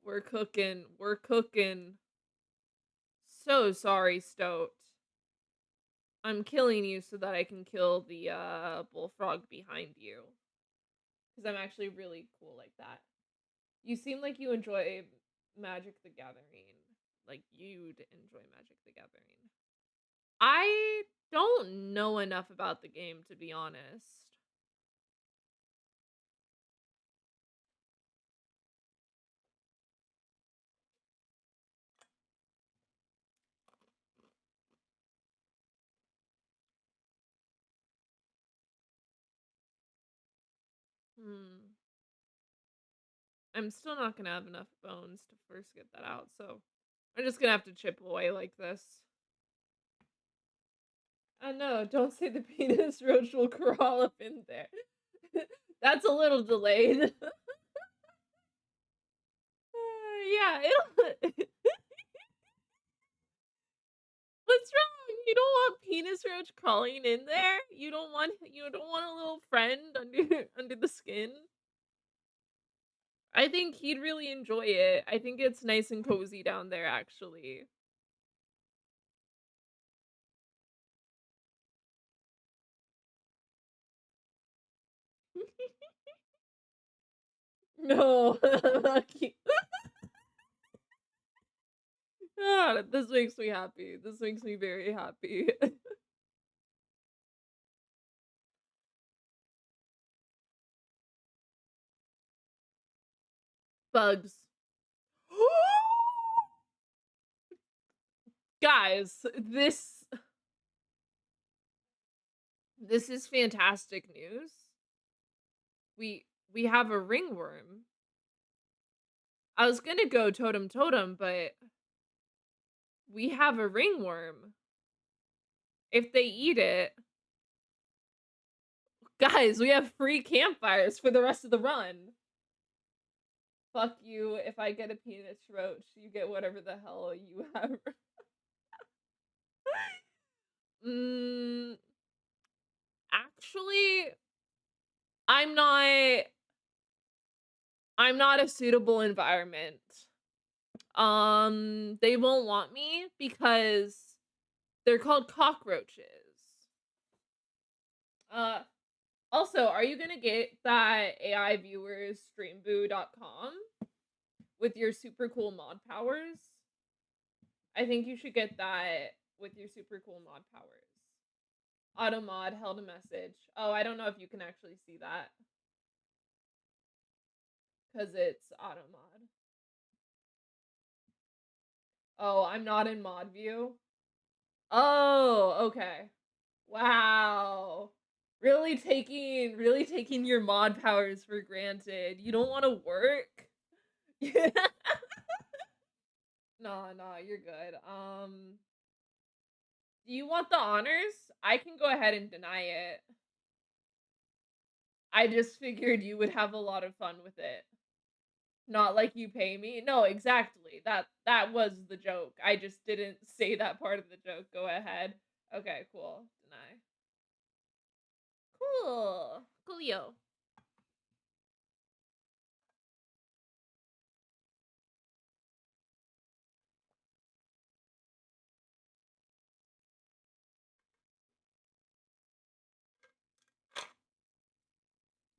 we're cooking. We're cooking. So sorry, Stoat. I'm killing you so that I can kill the bullfrog behind you. Because I'm actually really cool like that. You seem like you enjoy Magic the Gathering. Like you'd enjoy Magic the Gathering. I don't know enough about the game to be honest. Hmm. I'm still not gonna have enough bones to first get that out, so I'm just gonna have to chip away like this. No, don't say the penis roach will crawl up in there. That's a little delayed. Yeah, it'll what's wrong? You don't want penis roach crawling in there? You don't want a little friend under under the skin? I think he'd really enjoy it. I think it's nice and cozy down there, actually. No, lucky. Ah, this makes me happy. This makes me very happy. Bugs. Guys, this is fantastic news. We have a ringworm. I was gonna go totem totem, but we have a ringworm. If they eat it, guys, we have free campfires for the rest of the run. Fuck you. If I get a penis roach, you get whatever the hell you have. mm, actually, I'm not. I'm not a suitable environment. They won't want me because they're called cockroaches. Uh, Also, are you gonna get that AI viewers streamboo.com with your super cool mod powers? I think you should get that with your super cool mod powers. Auto mod held a message. Oh, I don't know if you can actually see that because it's auto mod. Oh, I'm not in mod view. Oh, okay. Wow. Really taking your mod powers for granted. You don't want to work? Yeah. No, no, you're good. Do you want the honors? I can go ahead and deny it. I just figured you would have a lot of fun with it. Not like you pay me. No, exactly. That was the joke. I just didn't say that part of the joke. Go ahead. Okay, cool. Deny. Cool. Coolio.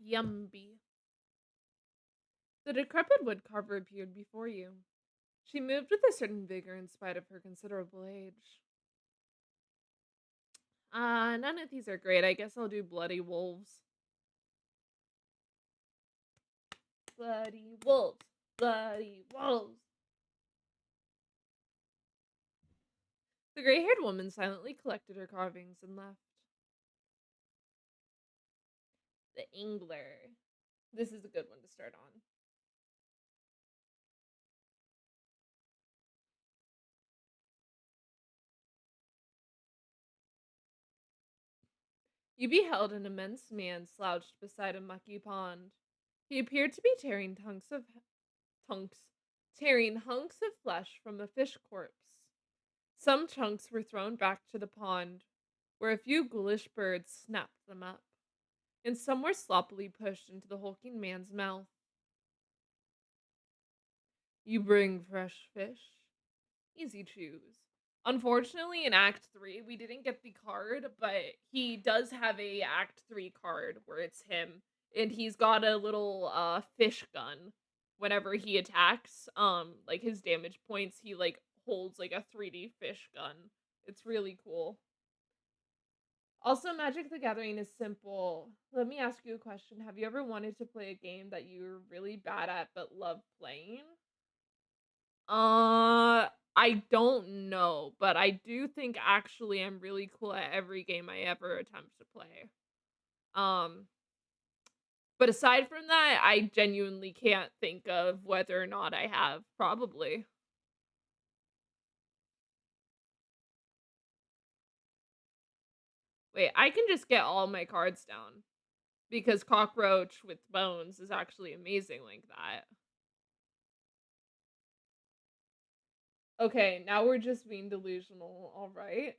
Yumby. The decrepit woodcarver appeared before you. She moved with a certain vigor in spite of her considerable age. None of these are great. I guess I'll do bloody wolves. Bloody wolves. Bloody wolves. The gray haired woman silently collected her carvings and left. The Angler. This is a good one to start on. You beheld an immense man slouched beside a mucky pond. He appeared to be tunks, tearing hunks of flesh from a fish corpse. Some chunks were thrown back to the pond, where a few ghoulish birds snapped them up, and some were sloppily pushed into the hulking man's mouth. You bring fresh fish. Easy choose. Unfortunately, in Act 3, we didn't get the card, but he does have a Act 3 card where it's him, and he's got a little, fish gun. Whenever he attacks, like, his damage points, he, like, holds, like, a 3D fish gun. It's really cool. Also, Magic the Gathering is simple. Let me ask you a question. Have you ever wanted to play a game that you're really bad at but love playing? I don't know, but I do think actually I'm really cool at every game I ever attempt to play. Um, but aside from that, I genuinely can't think of whether or not I have, probably. Wait, I can just get all my cards down because Cockroach with Bones is actually amazing like that. Okay, now we're just being delusional, alright?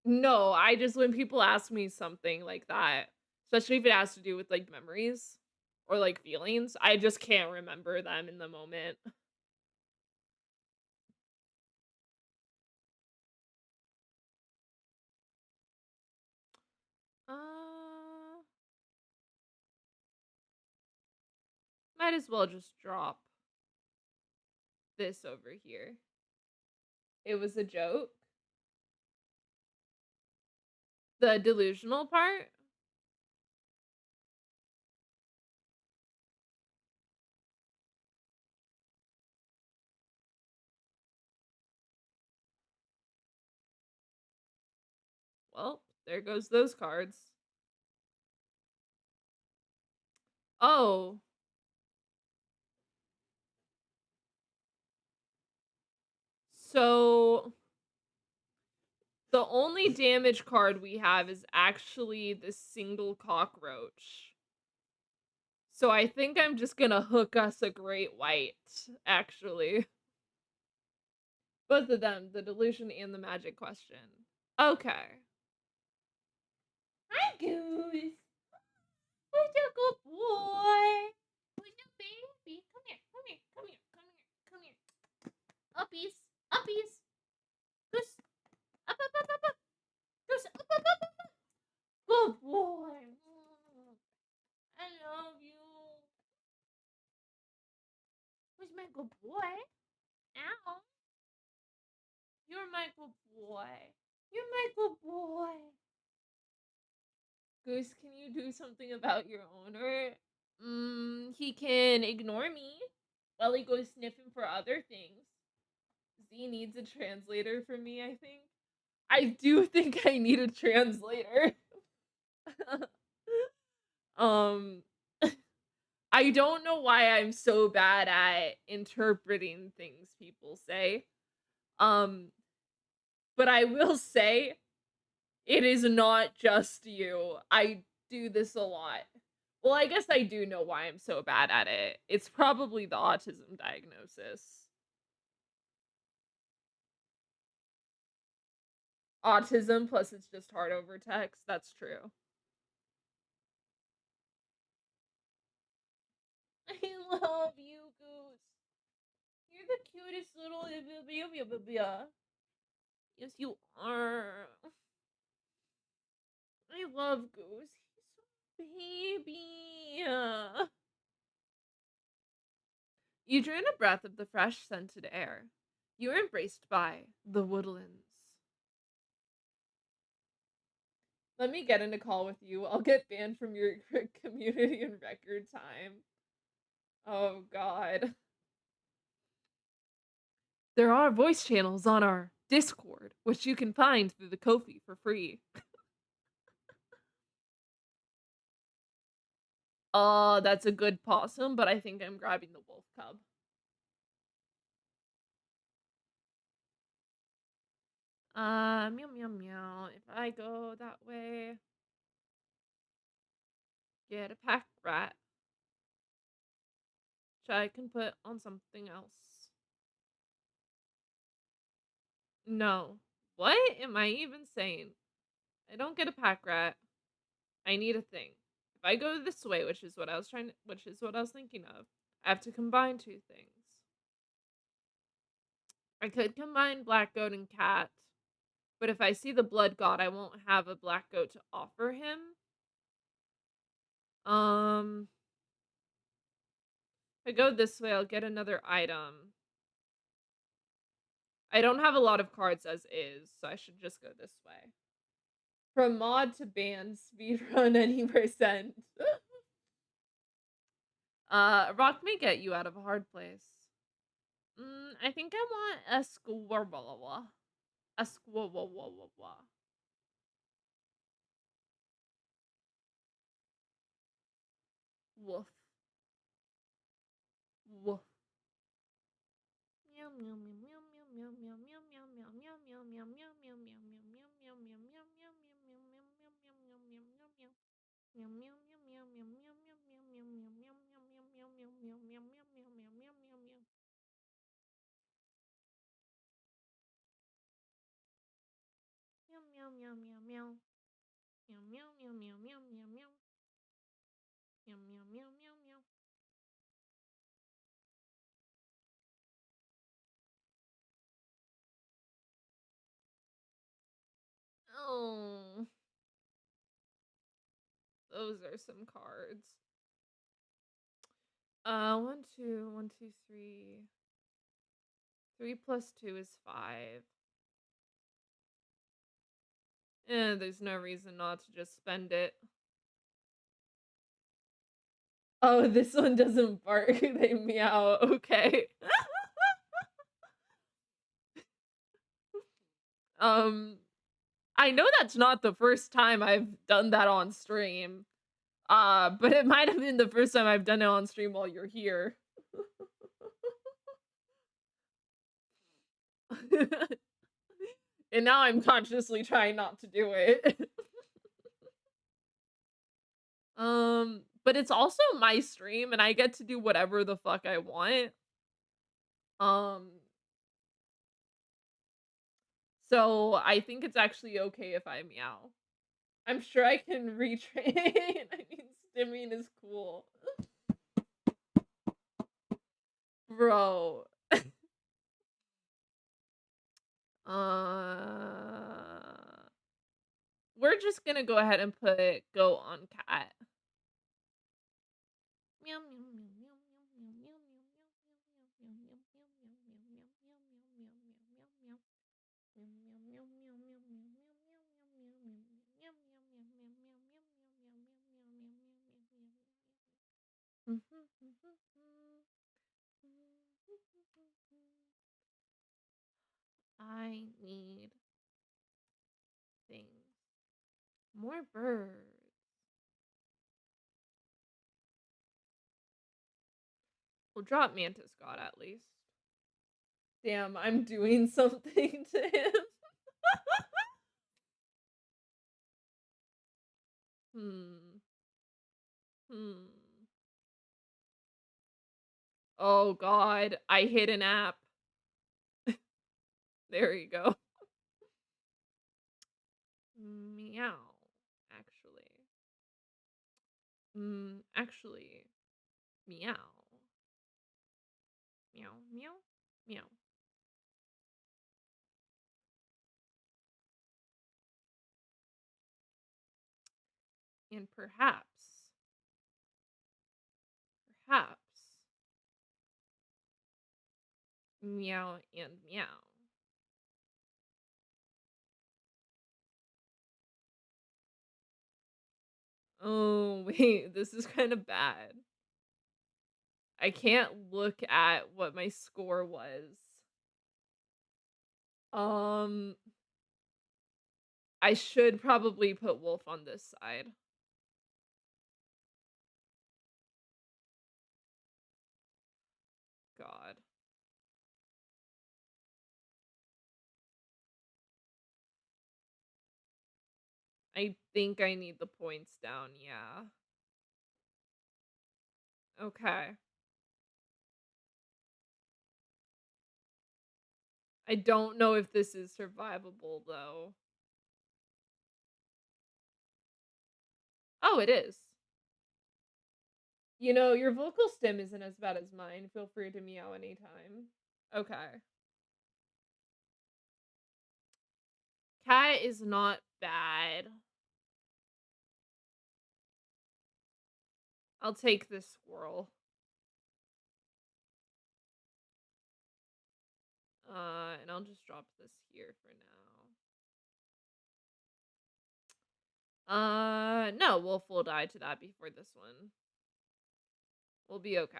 No, I just when people ask me something like that, especially if it has to do with, like, memories or, like, feelings, I just can't remember them in the moment. Uh, might as well just drop this over here. It was a joke. The delusional part? Well, there goes those cards. Oh, so the only damage card we have is actually the single cockroach. So I think I'm just gonna hook us a great white, actually. Both of them, the delusion and the magic question. Okay. Hi, Goose. Who's a good boy? Who's a baby? Come here, come here, come here, come here, come here. Uppies, uppies. Goose, up, up, up, up, up. Goose, up, up, up, up, up. Good boy. I love you. Who's my good boy? Ow. You're my good boy. You're my good boy. Goose, can you do something about your owner? He can ignore me while he goes sniffing for other things. Z needs a translator for me, I think. I do think I need a translator. um I don't know why I'm so bad at interpreting things people say. Um but I will say it is not just you. I do this a lot. Well, I guess I do know why I'm so bad at it. It's probably the autism diagnosis. Autism plus it's just hard over text. That's true. I love you, Goose. You're the cutest little Yes, you are. I love Goose. He's so baby. You drew in a breath of the fresh scented air. You were embraced by the woodlands. Let me get in a call with you. I'll get banned from your community in record time. Oh god. There are voice channels on our Discord, which you can find through the Ko-fi for free. That's a good possum, but I think I'm grabbing the wolf cub. Meow meow meow. If I go that way, get a pack rat, which I can put on something else. No. What am I even saying? I don't get a pack rat. I need a thing. If I go this way, which is what I was thinking of, I have to combine two things. I could combine black goat and cat, but if I see the blood god, I won't have a black goat to offer him. Um, if I go this way, I'll get another item. I don't have a lot of cards as is, so I should just go this way. From mod to ban, speedrun any percent. A rock may get you out of a hard place. I think I want a squirrel. A squirrel. Woof. Woof. Meow meow meow meow meow meow meow meow meow meow meow meow meow meow meow meow meow meow meow meow Oh, those are some cards. One, two, one, two, three. 3 plus 2 is 5. There's no reason not to just spend it. Oh, this one doesn't bark. They meow. Okay. Um, I know that's not the first time I've done that on stream. But it might have been the first time I've done it on stream while you're here. And now I'm consciously trying not to do it. But it's also my stream and I get to do whatever the fuck I want. Um, so I think it's actually okay if I meow. I'm sure I can retrain. I mean, stimming is cool. Bro. Uh, we're just gonna go ahead and put go on cat. Meow meow meow meow meow meow meow meow I need things. More birds. We'll drop Mantis God at least. Damn, I'm doing something to him. Hmm. Hmm. Oh god, I hit an app. There you go. Meow. Actually. Actually. Meow. Meow. Meow. Meow. And perhaps, meow and meow. Oh, wait, this is kind of bad. I can't look at what my score was. Um, I should probably put wolf on this side. God. I think I need the points down, yeah. Okay. I don't know if this is survivable though. Oh, it is. You know, your vocal stim isn't as bad as mine. Feel free to meow anytime. Okay. Cat is not bad. I'll take this squirrel. And I'll just drop this here for now. No, Wolf will die to that before this one. We'll be okay.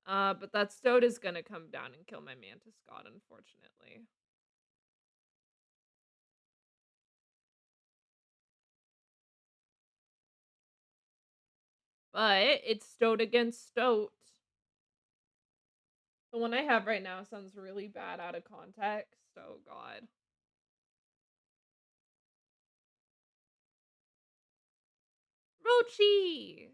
But that Stoat is gonna come down and kill my Mantis God, unfortunately. But it's Stoat against Stoat. The one I have right now sounds really bad out of context. Oh god. Rochi!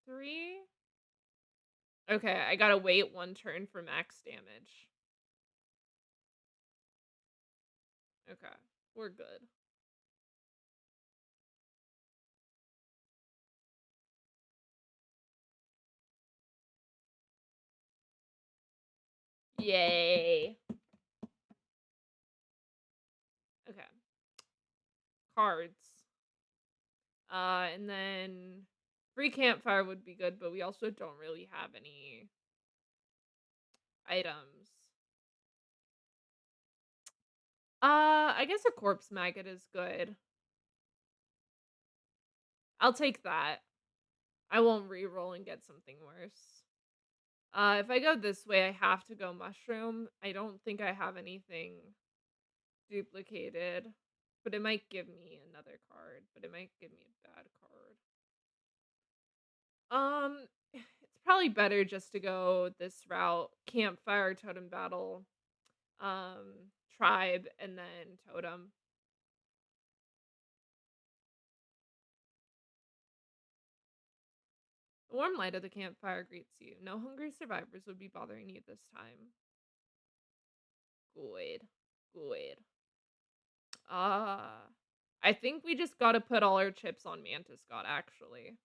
3? Okay, I gotta wait 1 turn for max damage. Okay, we're good. Yay. Okay, cards. And then free campfire would be good, but we also don't really have any items. I guess a corpse maggot is good. I'll take that. I won't re-roll and get something worse. If I go this way, I have to go mushroom. I don't think I have anything duplicated, but it might give me another card, but it might give me a bad card. It's probably better just to go this route, campfire, totem battle, tribe, and then totem. The warm light of the campfire greets you. No hungry survivors would be bothering you this time. Good. Good. Ah. I think we just gotta put all our chips on Mantis God, actually.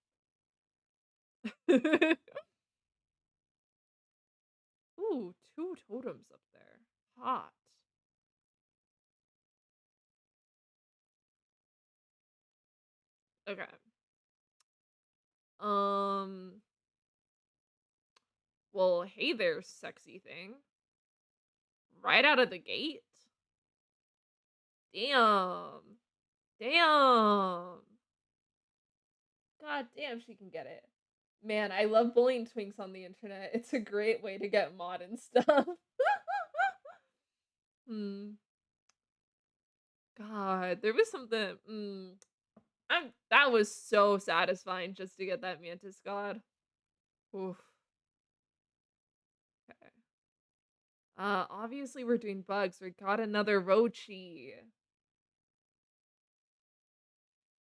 Ooh, 2 totems up there. Hot. Okay. Um, well, hey there, sexy thing. Right out of the gate? Damn. Damn. God damn, she can get it. Man, I love bullying twinks on the internet. It's a great way to get mod and stuff. Hmm. God, there was something. That was so satisfying just to get that Mantis God. Oof. Okay. Obviously we're doing bugs. We got another Rochi.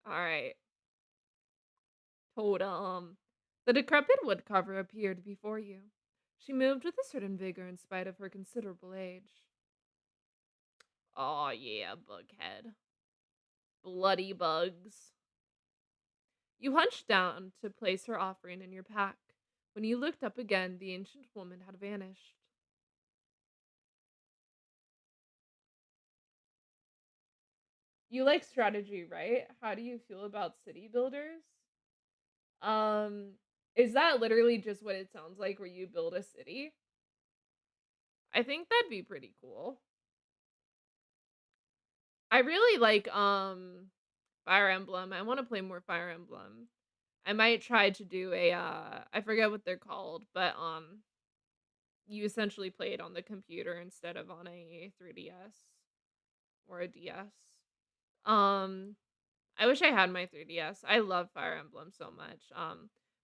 All right. Totem. The decrepit woodcarver appeared before you. She moved with a certain vigor in spite of her considerable age. Oh yeah, bughead. Bloody bugs. You hunched down to place her offering in your pack. When you looked up again, the ancient woman had vanished. You like strategy, right? How do you feel about city builders? Um, is that literally just what it sounds like where you build a city? I think that'd be pretty cool. I really like Fire Emblem. I want to play more Fire Emblem. I might try to do a I forget what they're called, but you essentially play it on the computer instead of on a 3DS or a DS. Um I wish I had my 3DS. I love Fire Emblem so much.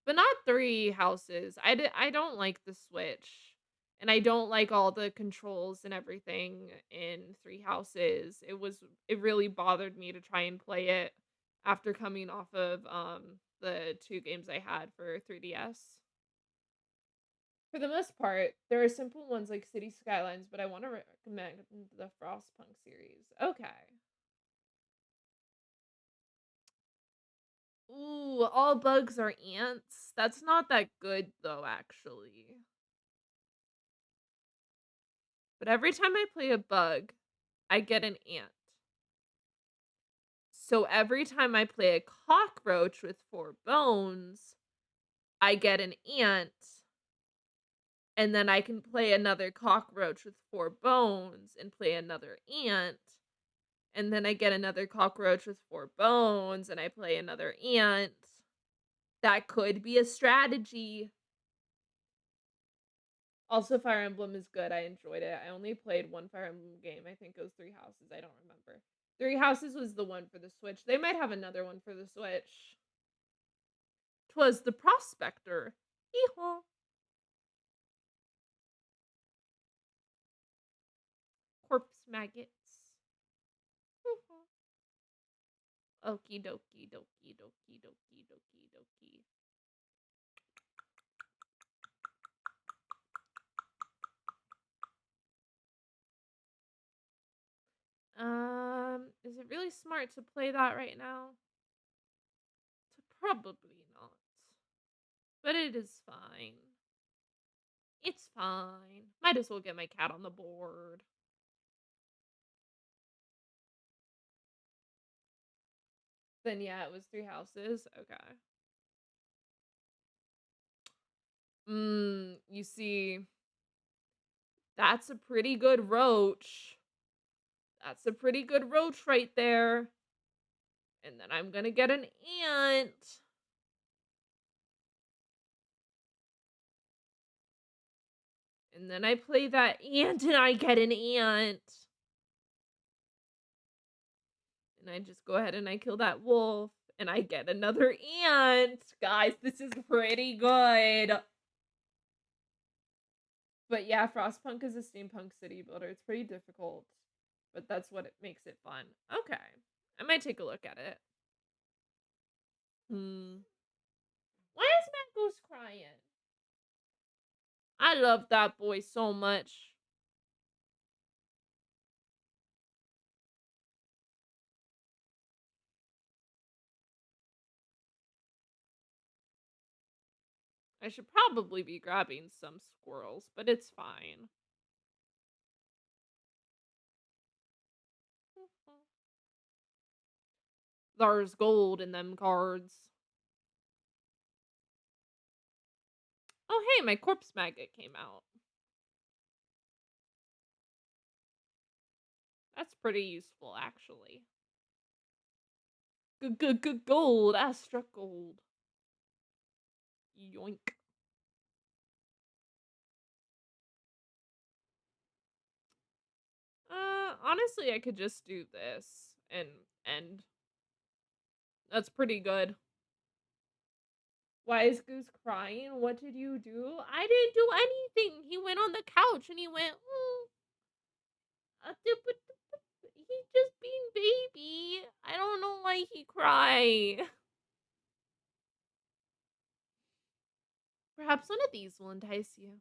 But not 3 houses. I don't like the Switch, and I don't like all the controls and everything in 3 houses. It really bothered me to try and play it after coming off of the 2 games I had for 3DS. For the most part, there are simple ones like City Skylines, but I want to recommend the Frostpunk series. Okay. Ooh, all bugs are ants. That's not that good though, actually. But every time I play a bug, I get an ant. So every time I play a cockroach with 4 bones, I get an ant, and then I can play another cockroach with 4 bones and play another ant, and then I get another cockroach with 4 bones and I play another ant. That could be a strategy. Also, Fire Emblem is good. I enjoyed it. I only played one Fire Emblem game. I think it was Three Houses. I don't remember. Three Houses was the one for the Switch. They might have another one for the Switch. 'Twas the Prospector. Hee-haw. Corpse maggots. Hoo-haw. Okie dokie dokie dokie dokie dokie dokie. Is it really smart to play that right now? Probably not. But it is fine. It's fine. Might as well get my cat on the board. Then yeah, it was Three Houses. Okay. You see, that's a pretty good roach. That's a pretty good roach right there. And then I'm gonna get an ant. And then I play that ant and I get an ant. And I just go ahead and I kill that wolf and I get another ant. Guys, this is pretty good. But yeah, Frostpunk is a steampunk city builder. It's pretty difficult, but that's what it makes it fun. Okay. I might take a look at it. Hmm. Why is Matt Goose crying? I love that boy so much. I should probably be grabbing some squirrels, but it's fine. There's gold in them cards. Oh, hey, my corpse maggot came out. That's pretty useful, actually. Gold. I struck gold. Yoink. Honestly, I could just do this and end. That's pretty good. Why is Goose crying? What did you do? I didn't do anything. He went on the couch and he went, he's just being baby. I don't know why he cry. Perhaps one of these will entice you.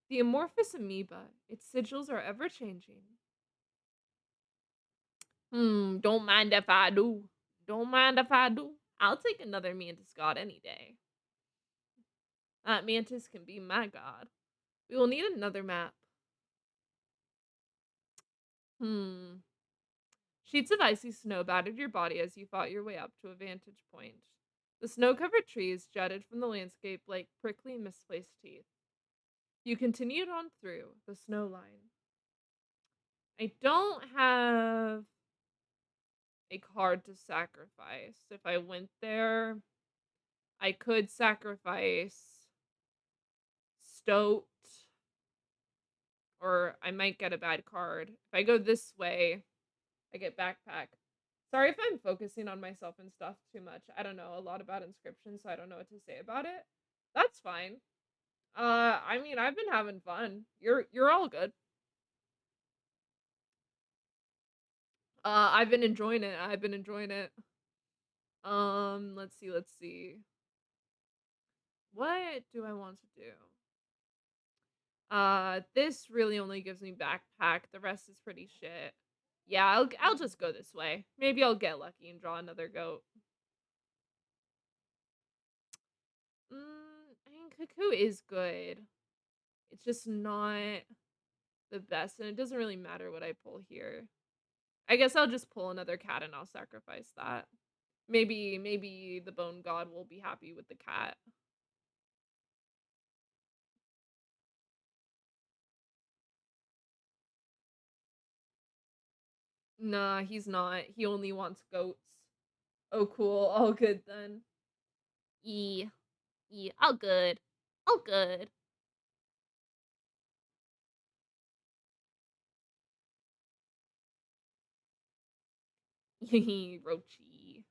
The amorphous amoeba. Its sigils are ever changing. Don't mind if I do. Don't mind if I do. I'll take another mantis god any day. That mantis can be my god. We will need another map. Hmm. Sheets of icy snow battered your body as you fought your way up to a vantage point. The snow covered trees jutted from the landscape like prickly, misplaced teeth. You continued on through the snow line. I don't have a card to sacrifice. If I went there, I could sacrifice Stoat, or I might get a bad card. If I go this way, I get Backpack. Sorry if I'm focusing on myself and stuff too much. I don't know a lot about Inscription, so I don't know what to say about it. That's fine. I mean, I've been having fun. You're all good. I've been enjoying it. I've been enjoying it. Let's see. What do I want to do? This really only gives me backpack. The rest is pretty shit. Yeah, I'll just go this way. Maybe I'll get lucky and draw another goat. I mean, Cuckoo is good. It's just not the best, and it doesn't really matter what I pull here. I guess I'll just pull another cat and I'll sacrifice that. Maybe the bone god will be happy with the cat. Nah, he's not. He only wants goats. Oh, cool. All good then. Yeah, yeah, all good. All good. Rochi.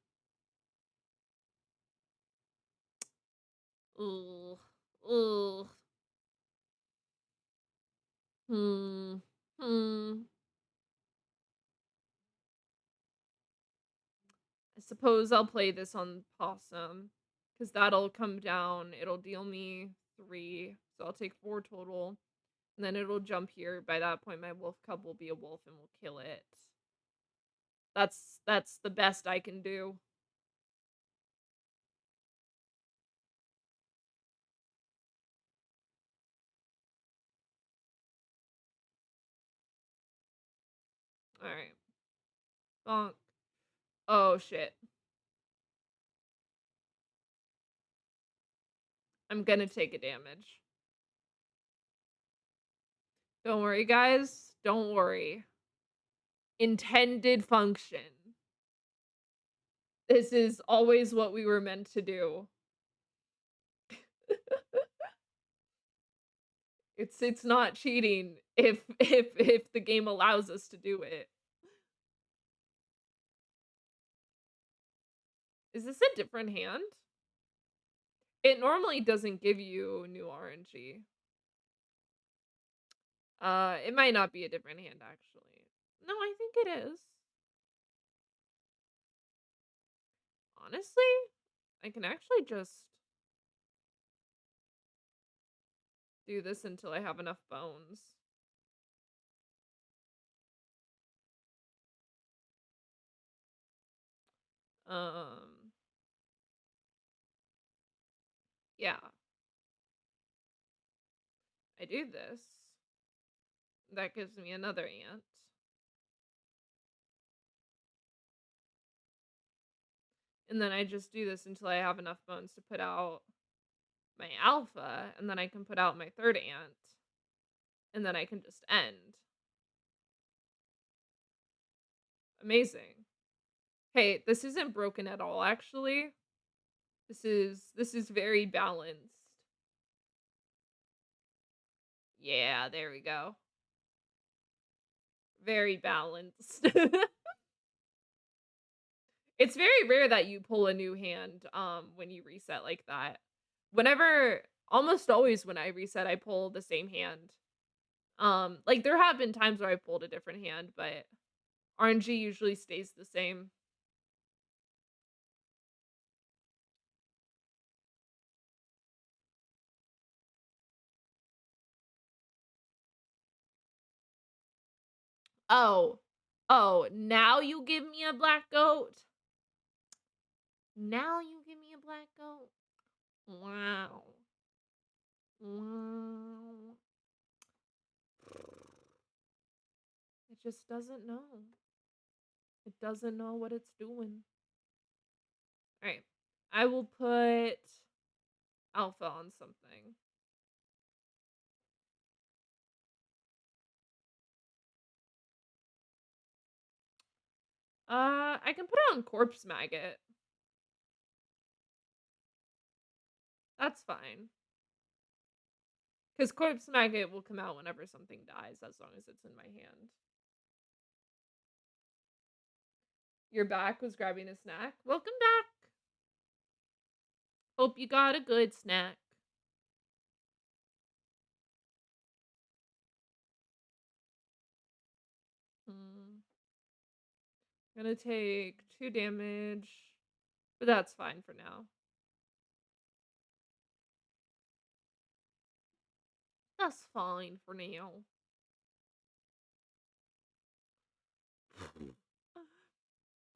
Ugh. Ugh. Hmm. Hmm. I suppose I'll play this on Possum, because that'll come down. It'll deal me 3, so I'll take 4 total. And then it'll jump here. By that point, my wolf cub will be a wolf and will kill it. That's the best I can do. All right. Bonk. Oh shit. I'm gonna take a damage. Don't worry, guys. Don't worry. Intended function. This is always what we were meant to do. It's not cheating if the game allows us to do it. Is this a different hand? It normally doesn't give you new RNG. It might not be a different hand actually. No, I think it is. Honestly, I can actually just do this until I have enough bones. Um, yeah, I do this. That gives me another ant. And then I just do this until I have enough bones to put out my alpha, and then I can put out my third ant, and then I can just end. Amazing. Hey, this isn't broken at all actually. This is very balanced. Yeah, there we go. Very balanced. It's very rare that you pull a new hand, when you reset like that. Whenever almost always when I reset, I pull the same hand. Like, there have been times where I pulled a different hand, but RNG usually stays the same. Oh. Oh, now you give me a black goat? Now you give me a black goat? Wow. Wow. It just doesn't know. It doesn't know what it's doing. Alright. I will put alpha on something. I can put it on corpse maggot. That's fine. Because corpse maggot will come out whenever something dies, as long as it's in my hand. Your back was grabbing a snack. Welcome back. Hope you got a good snack. Hmm. Gonna take 2 damage, but that's fine for now. That's fine for now.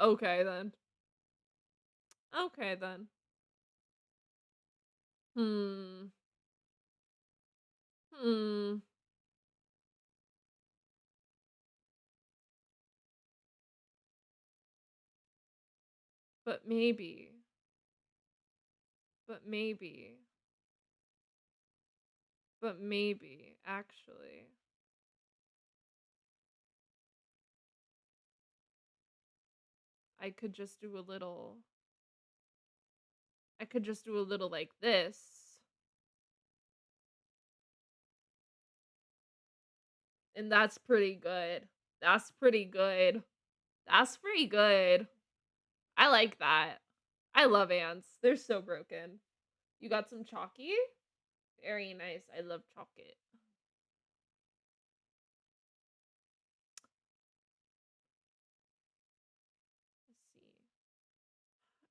Okay then. Okay then. Hmm. Hmm. But maybe. But maybe. But maybe, actually. I could just do a little I could just do a little like this, and that's pretty good. That's pretty good. That's pretty good. I like that. I love ants. They're so broken. You got some chalky? Very nice. I love chocolate. Let's see.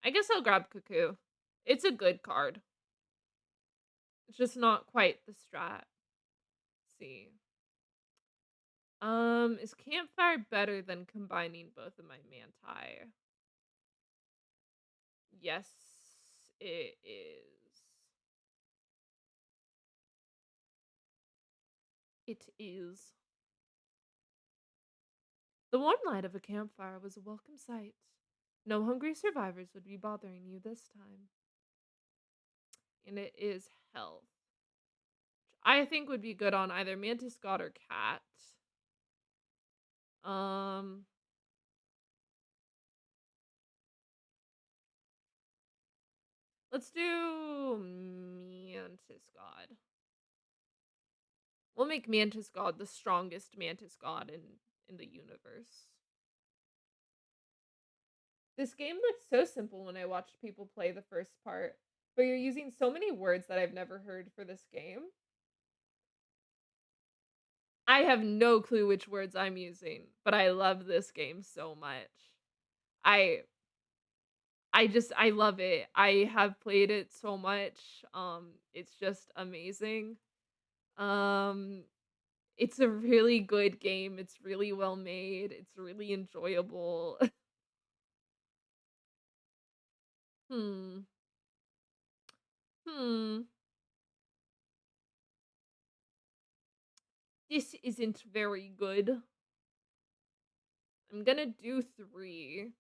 I guess I'll grab Cuckoo. It's a good card. It's just not quite the strat. See. Is Campfire better than combining both of my Manti? Yes, it is. It is. The warm light of a campfire was a welcome sight. No hungry survivors would be bothering you this time. And it is health. I think would be good on either Mantis God or Cat. Um, let's do Mantis God. We'll make Mantis God the strongest Mantis God in the universe. This game looks so simple when I watched people play the first part, but you're using so many words that I've never heard for this game. I have no clue which words I'm using, but I love this game so much. I I love it. I have played it so much. It's just amazing. Um it's a really good game. It's really well made. It's really enjoyable. Hmm. Hmm. This isn't very good. I'm gonna do 3, and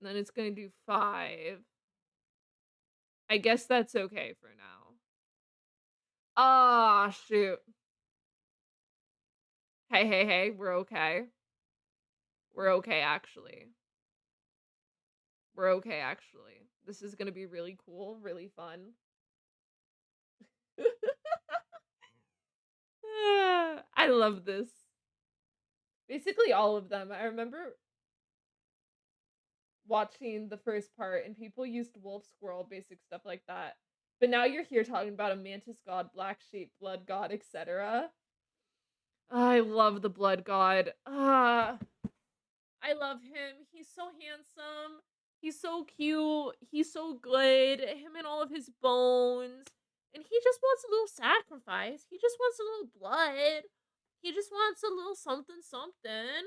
then it's gonna do 5. I guess that's okay for now. Ah, shoot. Hey, hey, hey, we're okay. We're okay, actually. We're okay, actually. This is gonna be really cool, really fun. I love this. Basically all of them. I remember watching the first part and people used wolf, squirrel, basic stuff like that. But now you're here talking about a mantis god, black sheep, blood god, etc. I love the blood god. I love him. He's so handsome. He's so cute. He's so good. Him and all of his bones. And he just wants a little sacrifice. He just wants a little blood. He just wants a little something something.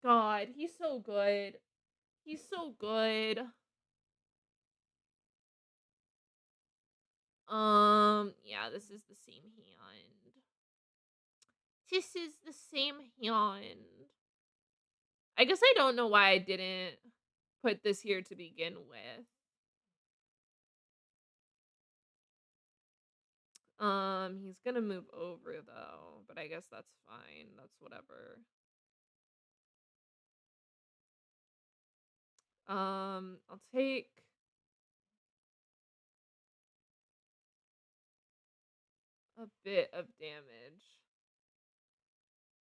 God, he's so good. He's so good. Yeah, this is the same hand. This is the same hand. I guess I don't know why I didn't put this here to begin with. He's gonna move over though, but I guess that's fine. That's whatever. I'll take a bit of damage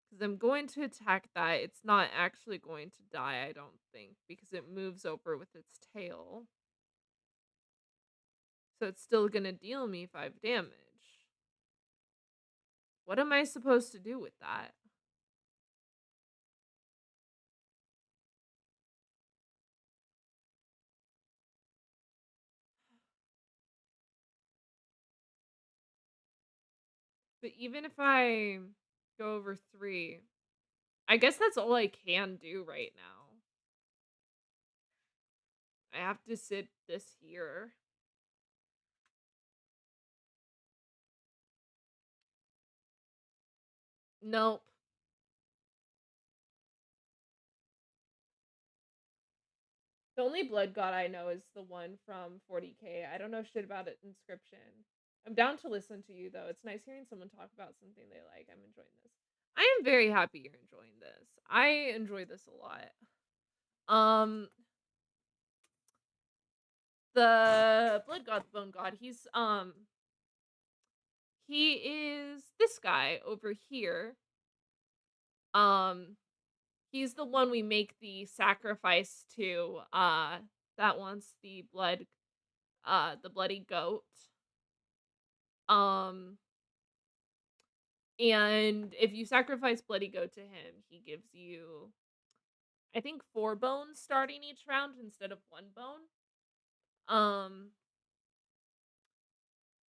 because I'm going to attack that. It's not actually going to die, I don't think, because it moves over with its tail. So it's still gonna deal me 5 damage. What am I supposed to do with that? But even if I go over 3, I guess that's all I can do right now. I have to sit this here. Nope. The only blood god I know is the one from 40K. I don't know shit about it Inscription. I'm down to listen to you though. It's nice hearing someone talk about something they like. I'm enjoying this. I am very happy you're enjoying this. I enjoy this a lot. Um the blood god, the bone god, he is this guy over here. Um he's the one we make the sacrifice to that wants the bloody goat. Um And if you sacrifice Bloody Goat to him, he gives you, I think, 4 bones starting each round instead of 1 bone. Um,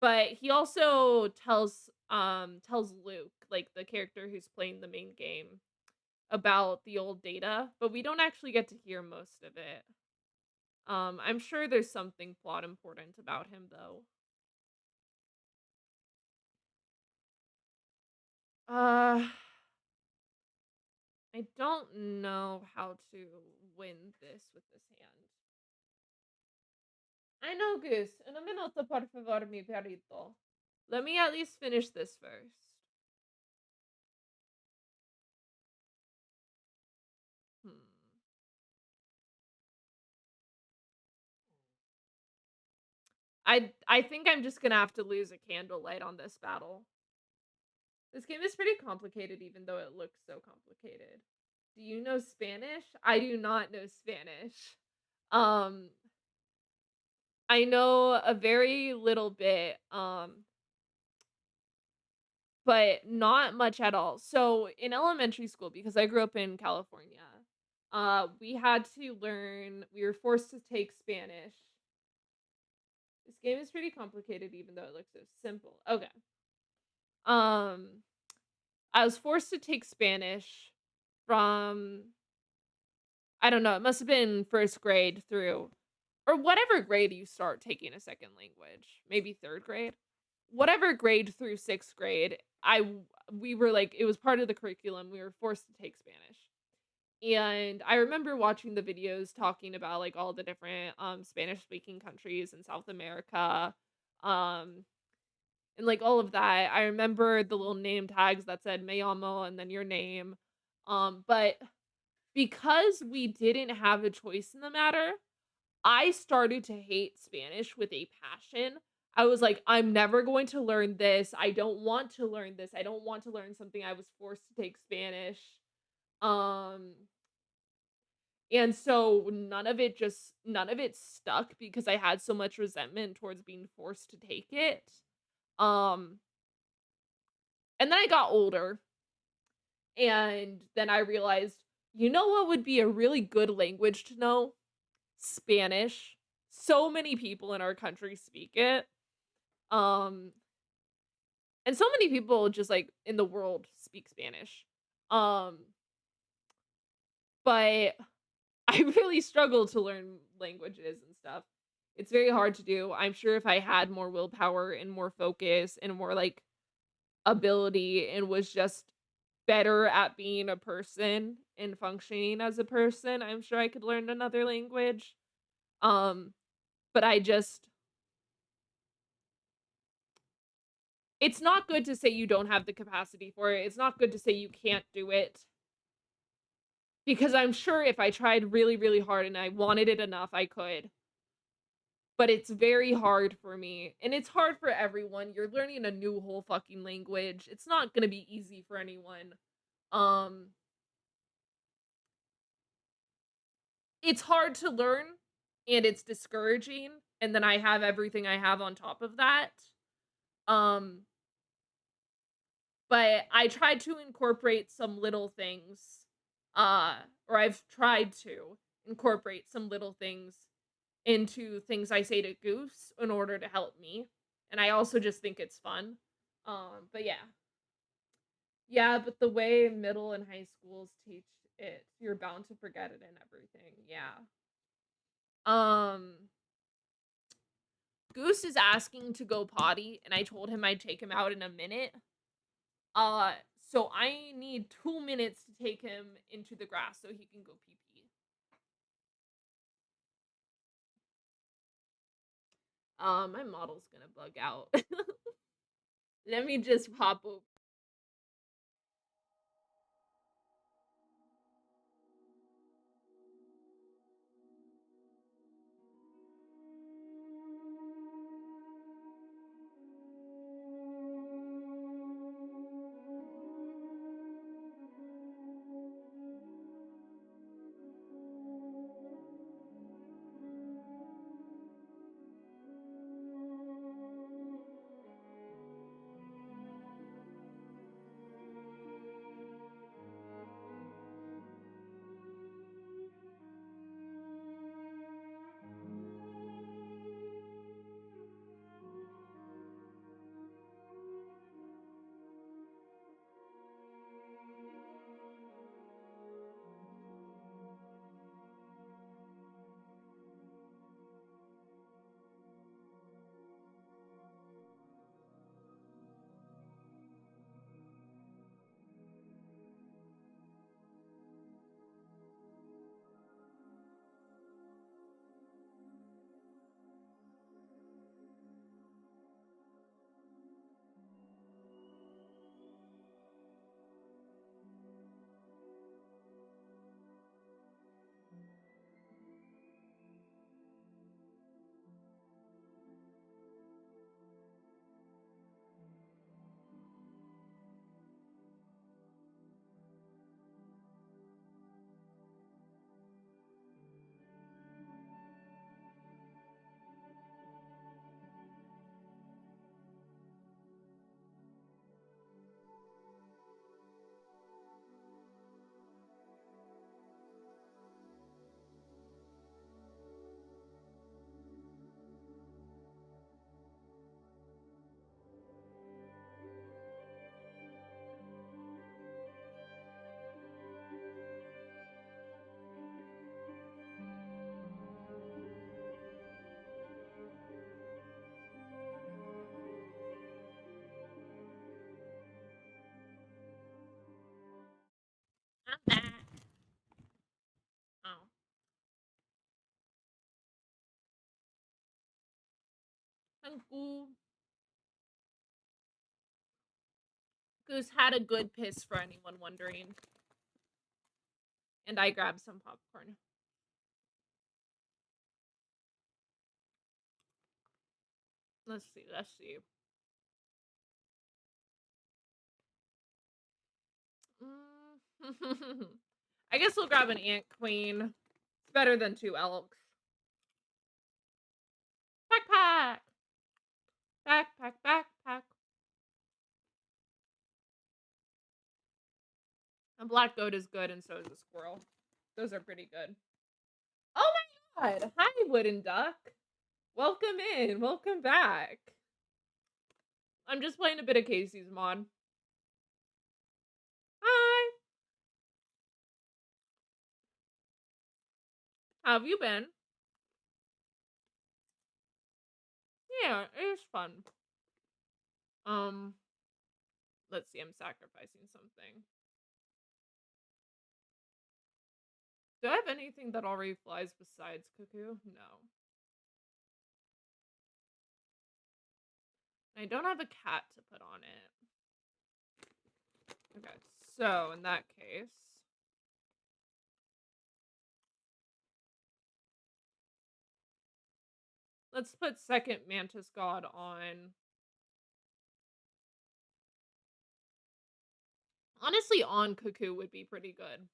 but he also tells Luke, like the character who's playing the main game, about the old data, but we don't actually get to hear most of it. I'm sure there's something plot important about him though. Uh, I don't know how to win this with this hand. I know, Goose. Un minuto, por favor, mi perrito. Let me at least finish this first. Hmm. I think I'm just gonna have to lose a candlelight on this battle. This game is pretty complicated, even though it looks so complicated. Do you know Spanish? I do not know Spanish. Um, I know a very little bit, but not much at all. So in elementary school, because I grew up in California, we were forced to take Spanish. This game is pretty complicated, even though it looks so simple. Okay. Um, I was forced to take Spanish from, I don't know, it must have been first grade through, or whatever grade you start taking a second language, maybe third grade, whatever grade through sixth grade. We were like, it was part of the curriculum. We were forced to take Spanish. And I remember watching the videos talking about like all the different Spanish speaking countries in South America. Um and like all of that. I remember the little name tags that said me llamo and then your name. But because we didn't have a choice in the matter, I started to hate Spanish with a passion. I was like, I'm never going to learn this. I don't want to learn this. I don't want to learn something I was forced to take Spanish. Um And so none of it stuck because I had so much resentment towards being forced to take it. Um, and then I got older and then I realized, you know what would be a really good language to know? Spanish. So many people in our country speak it. Um, and so many people just like in the world speak Spanish. Um, but I really struggle to learn languages and stuff. It's very hard to do. I'm sure if I had more willpower and more focus and more like ability and was just better at being a person and functioning as a person, I'm sure I could learn another language. Um, but it's not good to say you don't have the capacity for it. It's not good to say you can't do it because I'm sure if I tried really, really hard and I wanted it enough, I could. But it's very hard for me, and it's hard for everyone. You're learning a new whole fucking language. It's not gonna be easy for anyone. Um, it's hard to learn, and it's discouraging, and then I have everything I have on top of that. Um, but I tried to incorporate some little things, or I've tried to incorporate some little things into things I say to Goose in order to help me, and I also just think it's fun. But yeah. Yeah, but the way middle and high schools teach it, you're bound to forget it and everything. Yeah. Um, Goose is asking to go potty, and I told him I'd take him out in a minute. Uh, so I need 2 minutes to take him into the grass so he can go pee pee. My model's gonna bug out. Let me just pop over. I'm back. Oh, thank you. Goose had a good piss for anyone wondering, and I grabbed some popcorn. Let's see. Let's see. I guess we'll grab an ant queen. It's better than two elks. Backpack. Backpack. Backpack. A black goat is good, and so is a squirrel. Those are pretty good. Oh my god! Hi, wooden duck. Welcome in. Welcome back. I'm just playing a bit of Casey's mod. Hi. How have you been? Yeah, it was fun. Um, let's see. I'm sacrificing something. Do I have anything that already flies besides cuckoo? No. I don't have a cat to put on it. Okay, so in that case, let's put second mantis god on. Honestly, on cuckoo would be pretty good.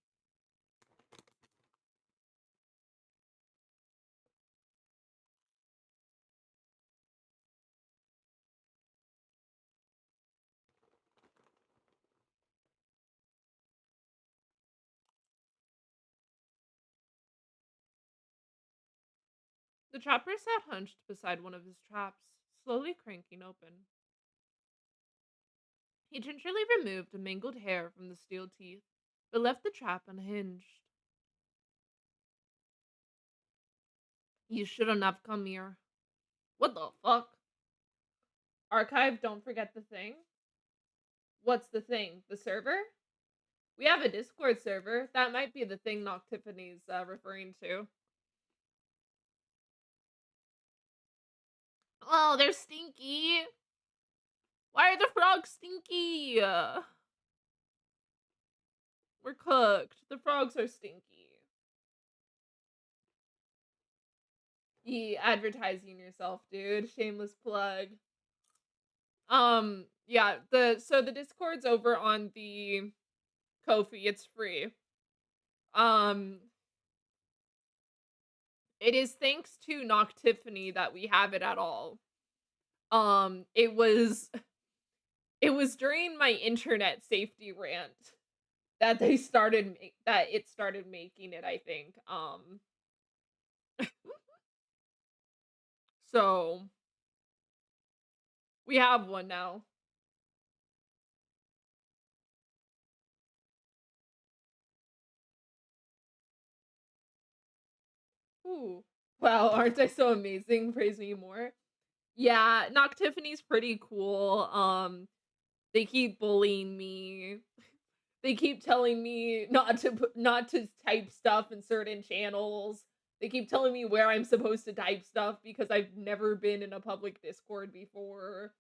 The trapper sat hunched beside one of his traps, slowly cranking open. He gingerly removed the mangled hair from the steel teeth, but left the trap unhinged. You shouldn't have come here. What the fuck? Archive, don't forget the thing? What's the thing? The server? We have a Discord server. That might be the thing Noctiffany's referring to. Oh, they're stinky. Why are the frogs stinky? We're cooked. The frogs are stinky. Advertising yourself, dude. Shameless plug. Yeah, the Discord's over on the Ko-fi. It's free. Um, it is thanks to Noctiffany that we have it at all. It was it was during my internet safety rant that it started making it, I think. So we have one now. Ooh. Wow, aren't I so amazing? Praise me more. Yeah, Noctiffany's pretty cool. They keep bullying me. They keep telling me not to type stuff in certain channels. They keep telling me where I'm supposed to type stuff because I've never been in a public Discord before.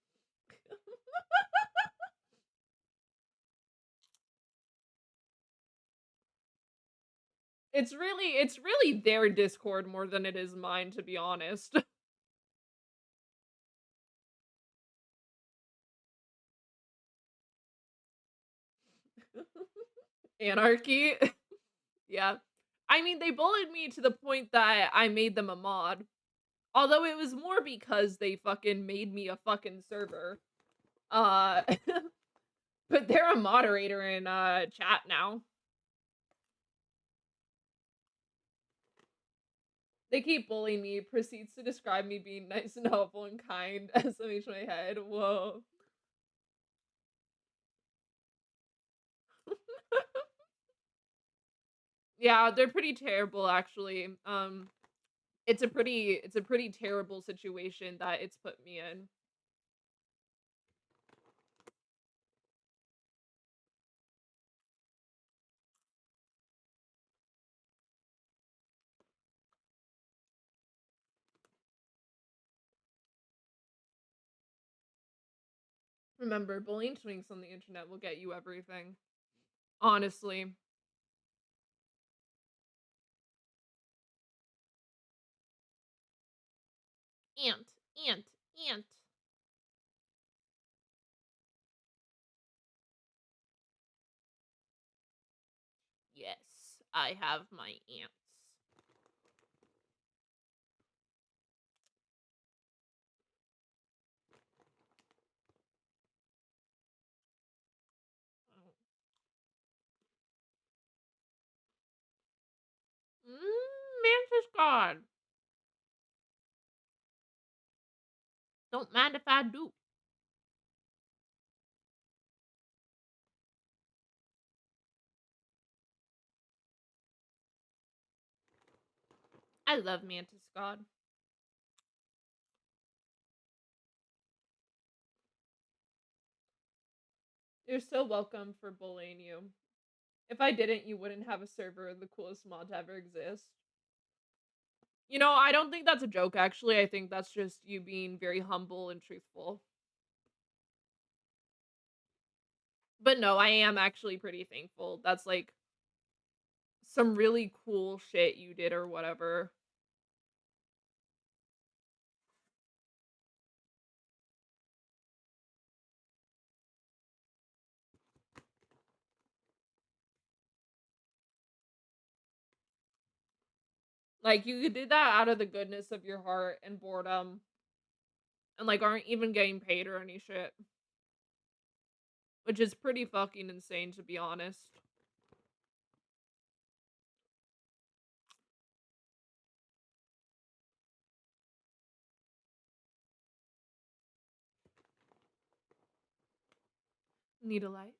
It's really their Discord more than it is mine, to be honest. Anarchy. Yeah. I mean, they bullied me to the point that I made them a mod. Although it was more because they fucking made me a fucking server. Uh but they're a moderator in chat now. They keep bullying me, proceeds to describe me being nice and helpful and kind as I reach my head. Whoa. Yeah, they're pretty terrible actually. It's a pretty terrible situation that it's put me in. Remember, bullying twinks on the internet will get you everything. Honestly. Ant, ant, ant. Yes, I have my ants. Mantis God. Don't mind if I do. I love Mantis God. You're so welcome for bullying you. If I didn't, you wouldn't have a server the coolest mod to ever exist. You know, I don't think that's a joke, actually. I think that's just you being very humble and truthful. But no, I am actually pretty thankful. That's like some really cool shit you did or whatever. Like, you did that out of the goodness of your heart and boredom, and like aren't even getting paid or any shit. Which is pretty fucking insane, to be honest. Need a light.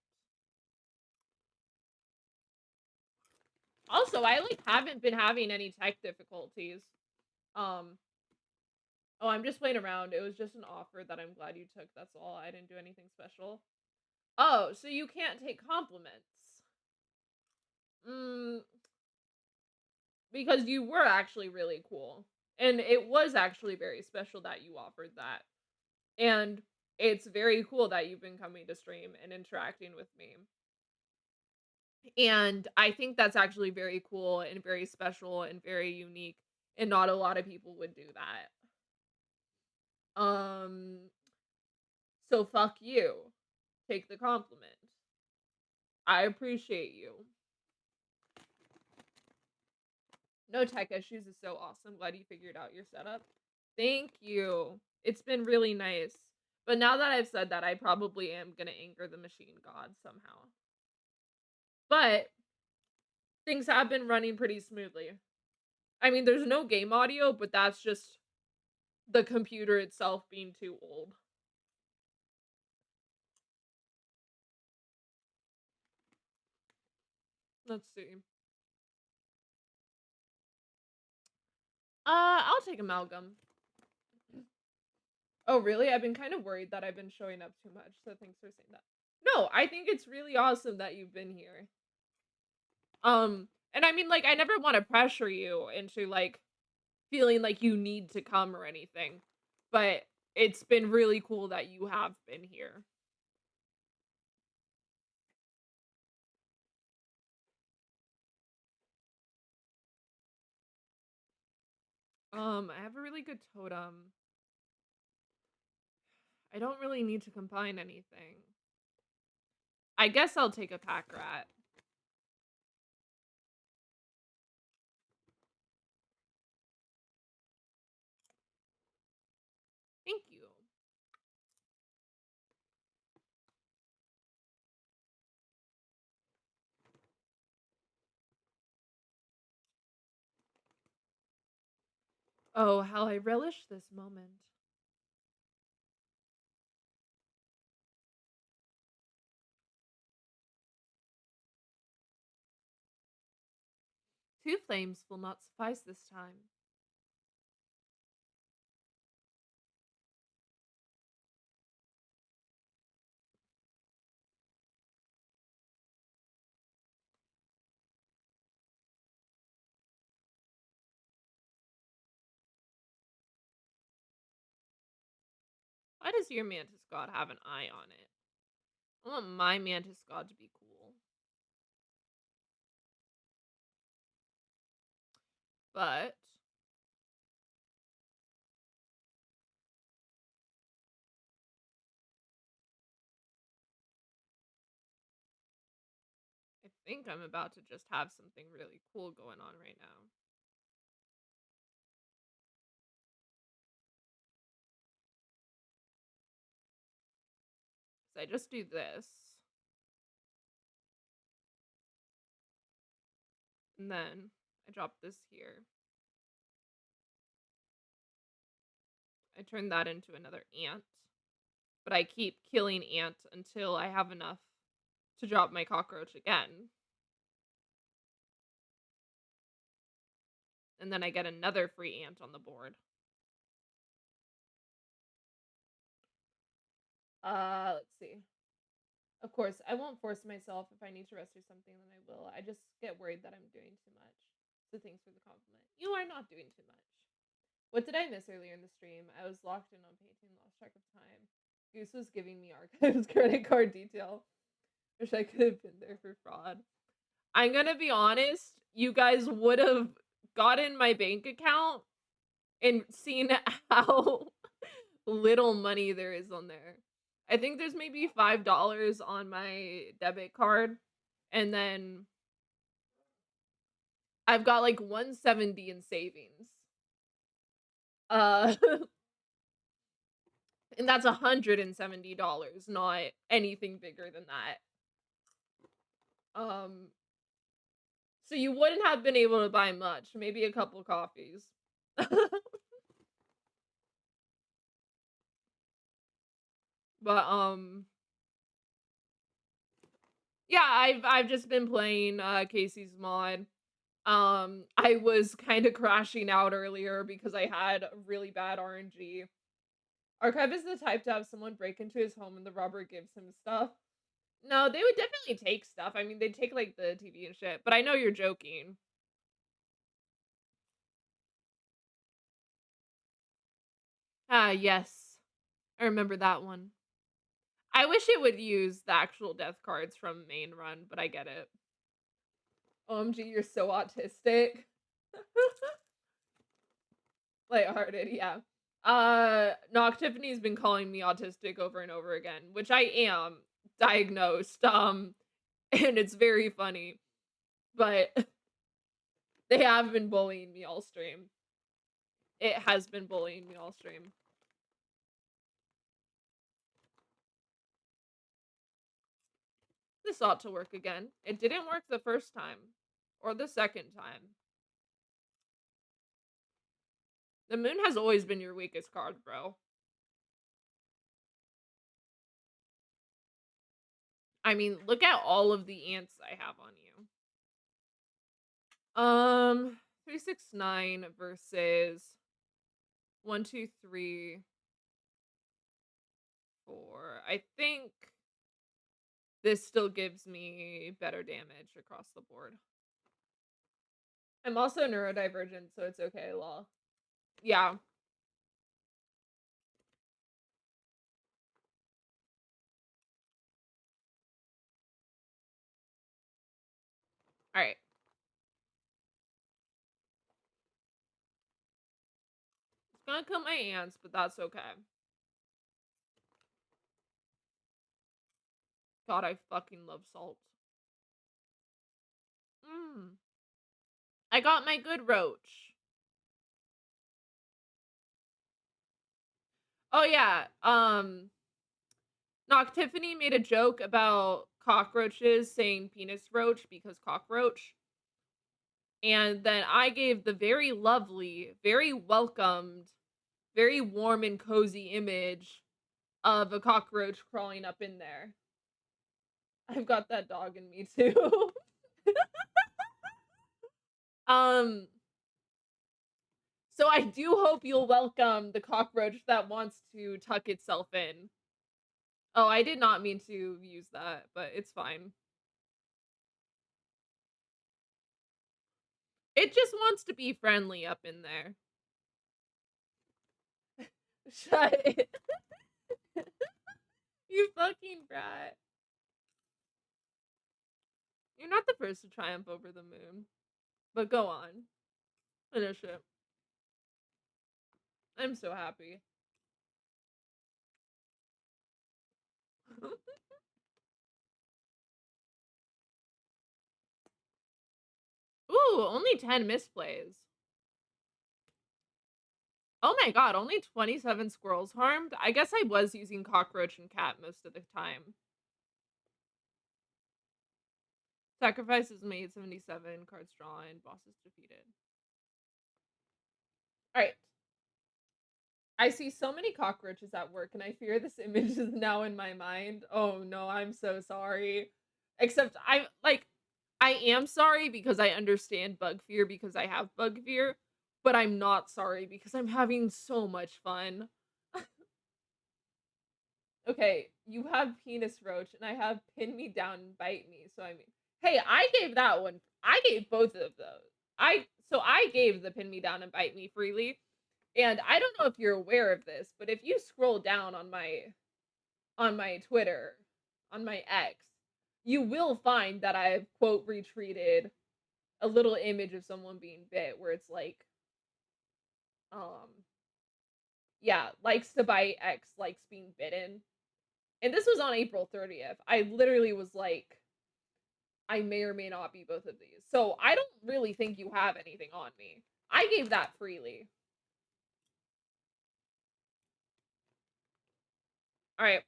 Also, I like haven't been having any tech difficulties. Um, oh, I'm just playing around. It was just an offer that I'm glad you took. That's all. I didn't do anything special. Oh, so you can't take compliments. Mm, because you were actually really cool. And it was actually very special that you offered that. And it's very cool that you've been coming to stream and interacting with me. And I think that's actually very cool and very special and very unique. And not a lot of people would do that. So fuck you. Take the compliment. I appreciate you. No tech issues is so awesome. Glad you figured out your setup. Thank you. It's been really nice. But now that I've said that, I probably am gonna anger the machine god somehow. But things have been running pretty smoothly. I mean, there's no game audio, but that's just the computer itself being too old. Let's see. I'll take amalgam. Oh, really? I've been kind of worried that I've been showing up too much, so thanks for saying that. No, I think it's really awesome that you've been here. And I mean, like, I never want to pressure you into like feeling like you need to come or anything, but it's been really cool that you have been here. I have a really good totem. I don't really need to combine anything. I guess I'll take a pack rat. Thank you. Oh, how I relish this moment. Two flames will not suffice this time. Why does your mantis god have an eye on it? I want my mantis god to be cool. But I think I'm about to just have something really cool going on right now. So I just do this. And then I drop this here. I turn that into another ant. But I keep killing ant until I have enough to drop my cockroach again. And then I get another free ant on the board. Let's see. Of course, I won't force myself. If I need to rest or something, then I will. I just get worried that I'm doing too much. So thanks for the compliment. You are not doing too much. What did I miss earlier in the stream? I was locked in on painting, lost track of time. Goose was giving me archives credit card detail. Wish I could have been there for fraud. I'm gonna be honest, you guys would have gotten my bank account and seen how little money there is on there. I think there's maybe $5 on my debit card, and then I've got like 170 in savings. Uh and that's $170, not anything bigger than that. So you wouldn't have been able to buy much, maybe a couple coffees. But Yeah, I've just been playing, Casey's mod. I was kinda crashing out earlier because I had really bad RNG. Archive is the type to have someone break into his home and the robber gives him stuff. No, they would definitely take stuff. I mean, they'd take, like, the TV and shit, but I know you're joking. Ah, yes. I remember that one. I wish it would use the actual death cards from main run, but I get it. OMG, you're so autistic. Lighthearted, yeah. No, Tiffany's been calling me autistic over and over again, which I am diagnosed, and it's very funny, but they have been bullying me all stream. It has been bullying me all stream. This ought to work again. It didn't work the first time or the second time. The moon has always been your weakest card, bro. I mean, look at all of the ants I have on you. 369 versus 1, 2, 3, 4. I think this still gives me better damage across the board. I'm also neurodivergent, so it's okay, lol. Yeah. All right. It's gonna kill my ants, but that's okay. God, I fucking love salt. Mm. I got my good roach. Oh yeah. Knock Tiffany made a joke about cockroaches saying penis roach because cockroach. And then I gave the very lovely, very welcomed, very warm and cozy image of a cockroach crawling up in there. I've got that dog in me too. um, so I do hope you'll welcome the cockroach that wants to tuck itself in. Oh, I did not mean to use that, but it's fine. It just wants to be friendly up in there. Shut it. You fucking brat. You're not the first to triumph over the moon. But go on. Finish it. I'm so happy. Ooh, only 10 misplays. Oh my god, only 27 squirrels harmed? I guess I was using cockroach and cat most of the time. Sacrifices made, 77, cards drawn, bosses defeated. Alright. I see so many cockroaches at work, and I fear this image is now in my mind. Oh no, I'm so sorry. Except I am sorry because I understand bug fear because I have bug fear, but I'm not sorry because I'm having so much fun. Okay, you have penis roach and I have pin me down and bite me. So I mean, hey, I gave that one. I gave both of those. I gave the pin me down and bite me freely. And I don't know if you're aware of this, but if you scroll down on my Twitter, on my X, you will find that I've quote retweeted a little image of someone being bit where it's like, um, yeah, likes to bite X likes being bitten. And this was on April 30th. I literally was like, I may or may not be both of these. So I don't really think you have anything on me. I gave that freely. All right.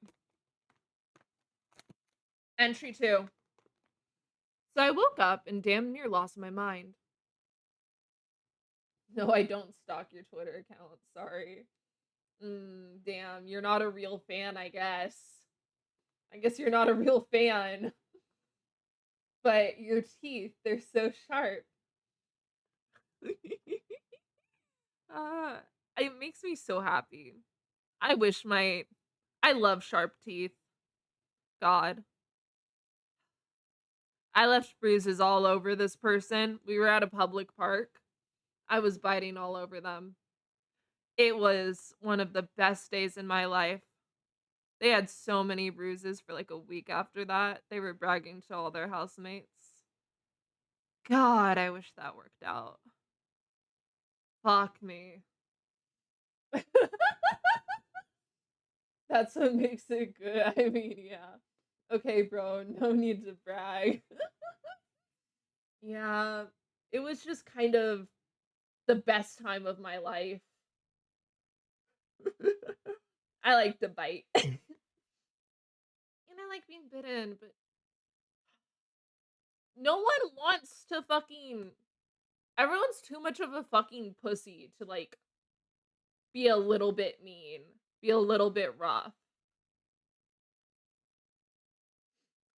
Entry 2. So I woke up and damn near lost my mind. No, I don't stalk your Twitter account. Sorry. Damn, you're not a real fan, I guess. I guess you're not a real fan. but your teeth, they're so sharp. uh, it makes me so happy. I wish my I love sharp teeth. God. I left bruises all over this person. We were at a public park. I was biting all over them. It was one of the best days in my life. They had so many bruises for like a week after that. They were bragging to all their housemates. God, I wish that worked out. Fuck me. That's what makes it good. I mean, yeah. Okay, bro, no need to brag. Yeah, it was just kind of the best time of my life. I like to bite. And I like being bitten, but no one wants to fucking everyone's too much of a fucking pussy to like be a little bit mean, be a little bit rough.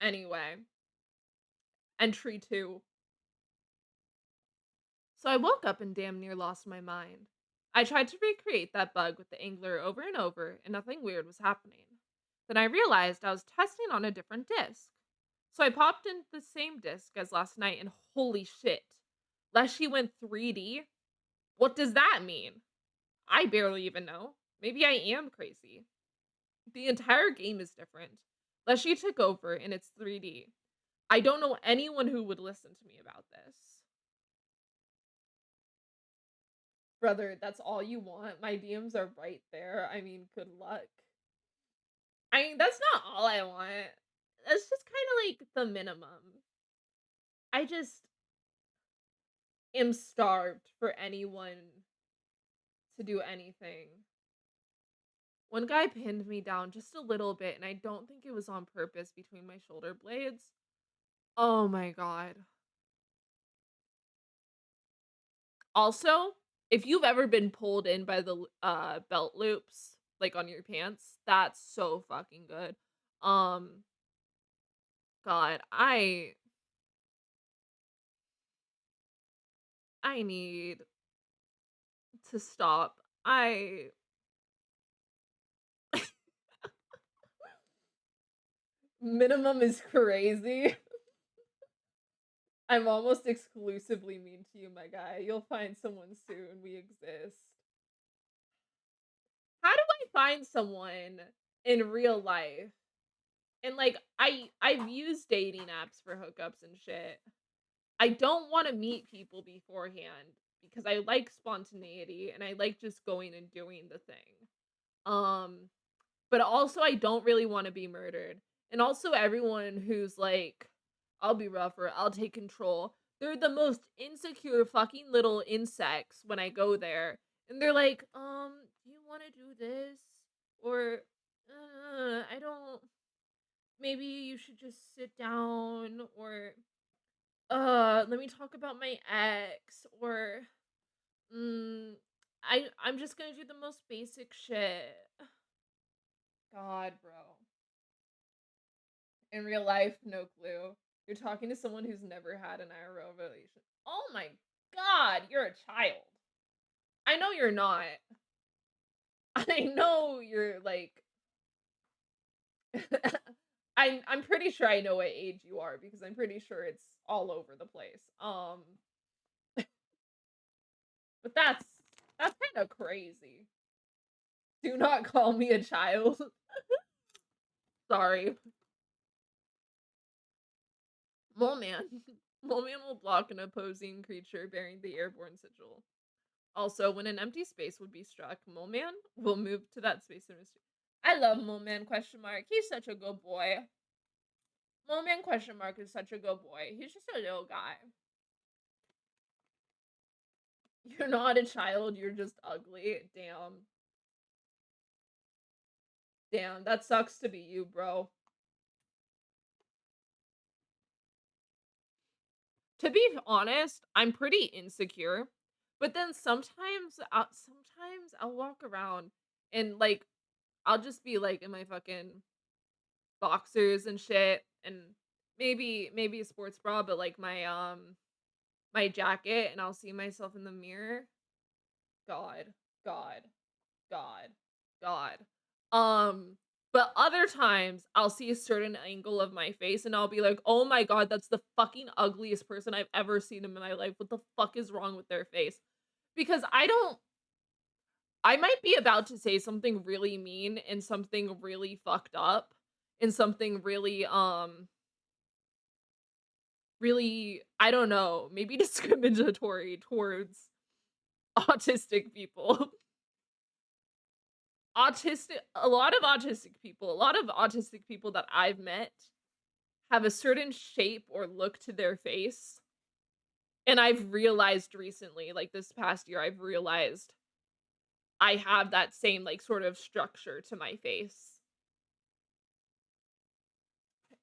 Anyway, entry 2. So I woke up and damn near lost my mind. I tried to recreate that bug with the angler over and over, and nothing weird was happening. Then I realized I was testing on a different disc. So I popped in the same disc as last night, and holy shit, Leshy went 3D? What does that mean? I barely even know. Maybe I am crazy. The entire game is different. Leshy took over, and it's 3D. I don't know anyone who would listen to me about this. Brother, that's all you want? My DMs are right there. I mean, good luck. I mean, that's not all I want. That's just kinda like the minimum. I just am starved for anyone to do anything. One guy pinned me down just a little bit, and I don't think it was on purpose between my shoulder blades. Oh my god. Also, if you've ever been pulled in by the belt loops, like, on your pants, that's so fucking good. Um, God, I need to stop. I minimum is crazy. I'm almost exclusively mean to you, my guy. You'll find someone soon. We exist. How do I find someone in real life? And like I've used dating apps for hookups and shit. I don't want to meet people beforehand because I like spontaneity and I like just going and doing the thing. Um but also I don't really want to be murdered. And also everyone who's like I'll be rougher, I'll take control. They're the most insecure fucking little insects when I go there. And they're like, do you want to do this? Or I don't maybe you should just sit down or let me talk about my ex or mm, I'm just gonna do the most basic shit. God, bro. In real life, no clue. You're talking to someone who's never had an IRL relation. Oh my god, you're a child. I know you're not. I know you're like I'm pretty sure I know what age you are because I'm pretty sure it's all over the place. But that's kind of crazy. Do not call me a child. Sorry. Mole Man. Mole Man will block an opposing creature bearing the airborne sigil. Also, when an empty space would be struck, Mole Man will move to that space and restore. I love Mole Man question mark. He's such a good boy. Mole Man question mark is such a good boy. He's just a little guy. You're not a child, you're just ugly. Damn. Damn, that sucks to be you, bro. To be honest, I'm pretty insecure, but then sometimes I'll walk around and, like, I'll just be, like, in my fucking boxers and shit, and maybe a sports bra, but, like, my jacket, and I'll see myself in the mirror. God, God, God, God. Um, but other times, I'll see a certain angle of my face, and I'll be like, "Oh my god, that's the fucking ugliest person I've ever seen in my life. What the fuck is wrong with their face?" Because I might be about to say something really mean and something really fucked up and something really, I don't know, maybe discriminatory towards autistic people. A lot of autistic people that I've met have a certain shape or look to their face, and I've realized recently, like this past year, I've realized I have that same, like, sort of structure to my face,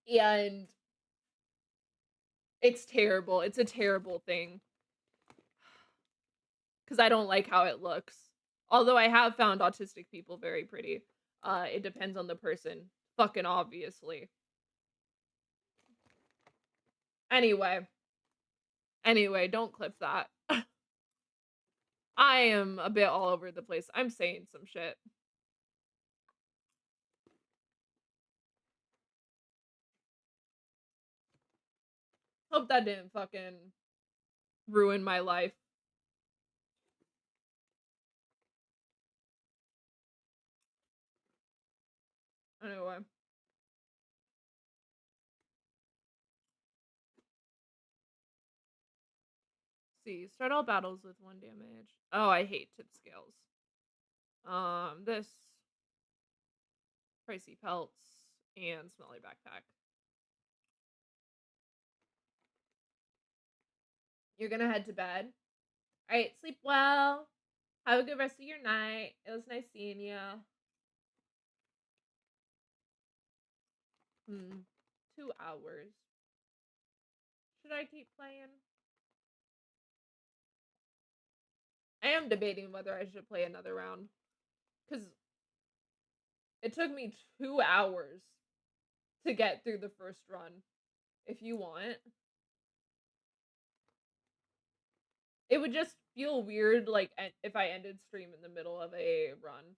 and it's terrible. It's a terrible thing because I don't like how it looks. Although I have found autistic people very pretty. It depends on the person, fucking obviously. Anyway, anyway, don't clip that. I am a bit all over the place. I'm saying some shit. Hope that didn't fucking ruin my life. Anyway, see, start all battles with 1 damage. Oh, I hate tip scales. This pricey pelts and smelly backpack. You're gonna head to bed. All right, sleep well. Have a good rest of your night. It was nice seeing you. 2 hours. Should I keep playing? I am debating whether I should play another round because it took me 2 hours to get through the first run. If you want, it would just feel weird, like if I ended stream in the middle of a run,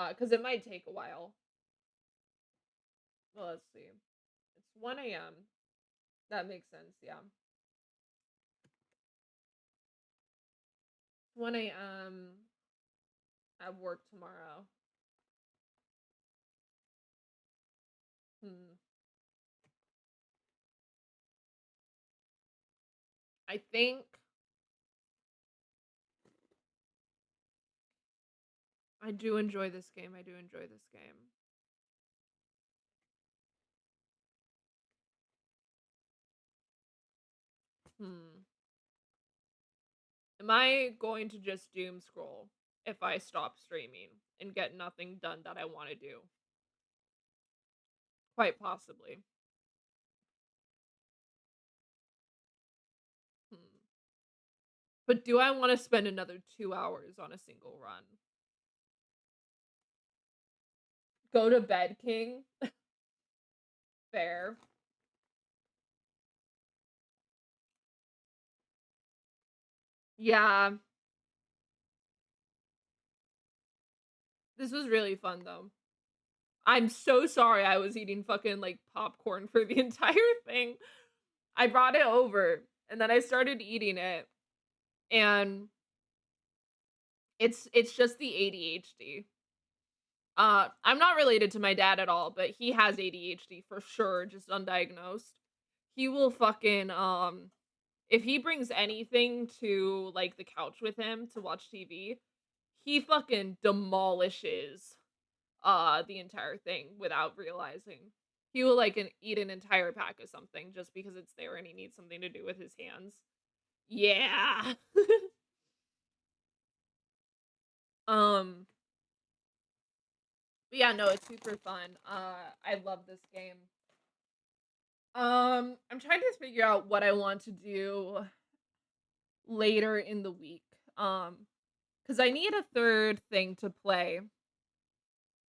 because it might take a while. Well, let's see. It's 1 a.m. That makes sense. Yeah, 1 a.m. at work tomorrow. Hmm. I think I do enjoy this game. I do enjoy this game. Hmm. Am I going to just doom scroll if I stop streaming and get nothing done that I want to do? Quite possibly. Hmm. But do I want to spend another 2 hours on a single run? Go to bed, King. Fair. Yeah. This was really fun though. I'm so sorry I was eating fucking like popcorn for the entire thing. I brought it over and then I started eating it and it's just the ADHD. I'm not related to my dad at all, but he has ADHD for sure, just undiagnosed. He will fucking if he brings anything to like the couch with him to watch TV, he fucking demolishes the entire thing without realizing. He will like eat an entire pack of something just because it's there and he needs something to do with his hands. Yeah. um but yeah, no, it's super fun. I love this game. I'm trying to figure out what I want to do later in the week. Cuz I need a third thing to play.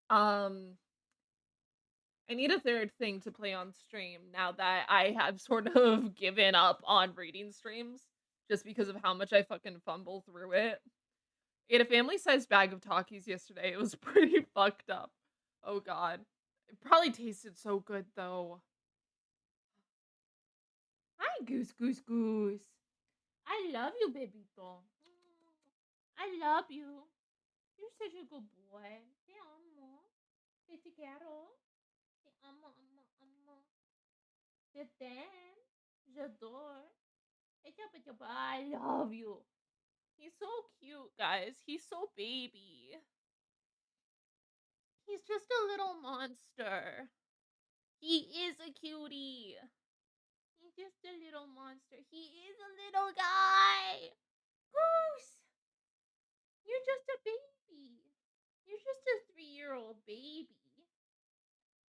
Um I need a third thing to play on stream now that I have sort of given up on reading streams just because of how much I fucking fumble through it. Ate a family-sized bag of Takis yesterday. It was pretty fucked up. Oh god. It probably tasted so good though. Hi, Goose Goose Goose. I love you, babyto. I love you. You're such a good boy. Te amo. Te quiero. Te amo, amo, amo. Te t'aime. J'adore. I love you. He's so cute, guys. He's so baby. He's just a little monster. He is a cutie. He's just a little monster. He is a little guy. Goose, you're just a baby. You're just a 3-year-old baby.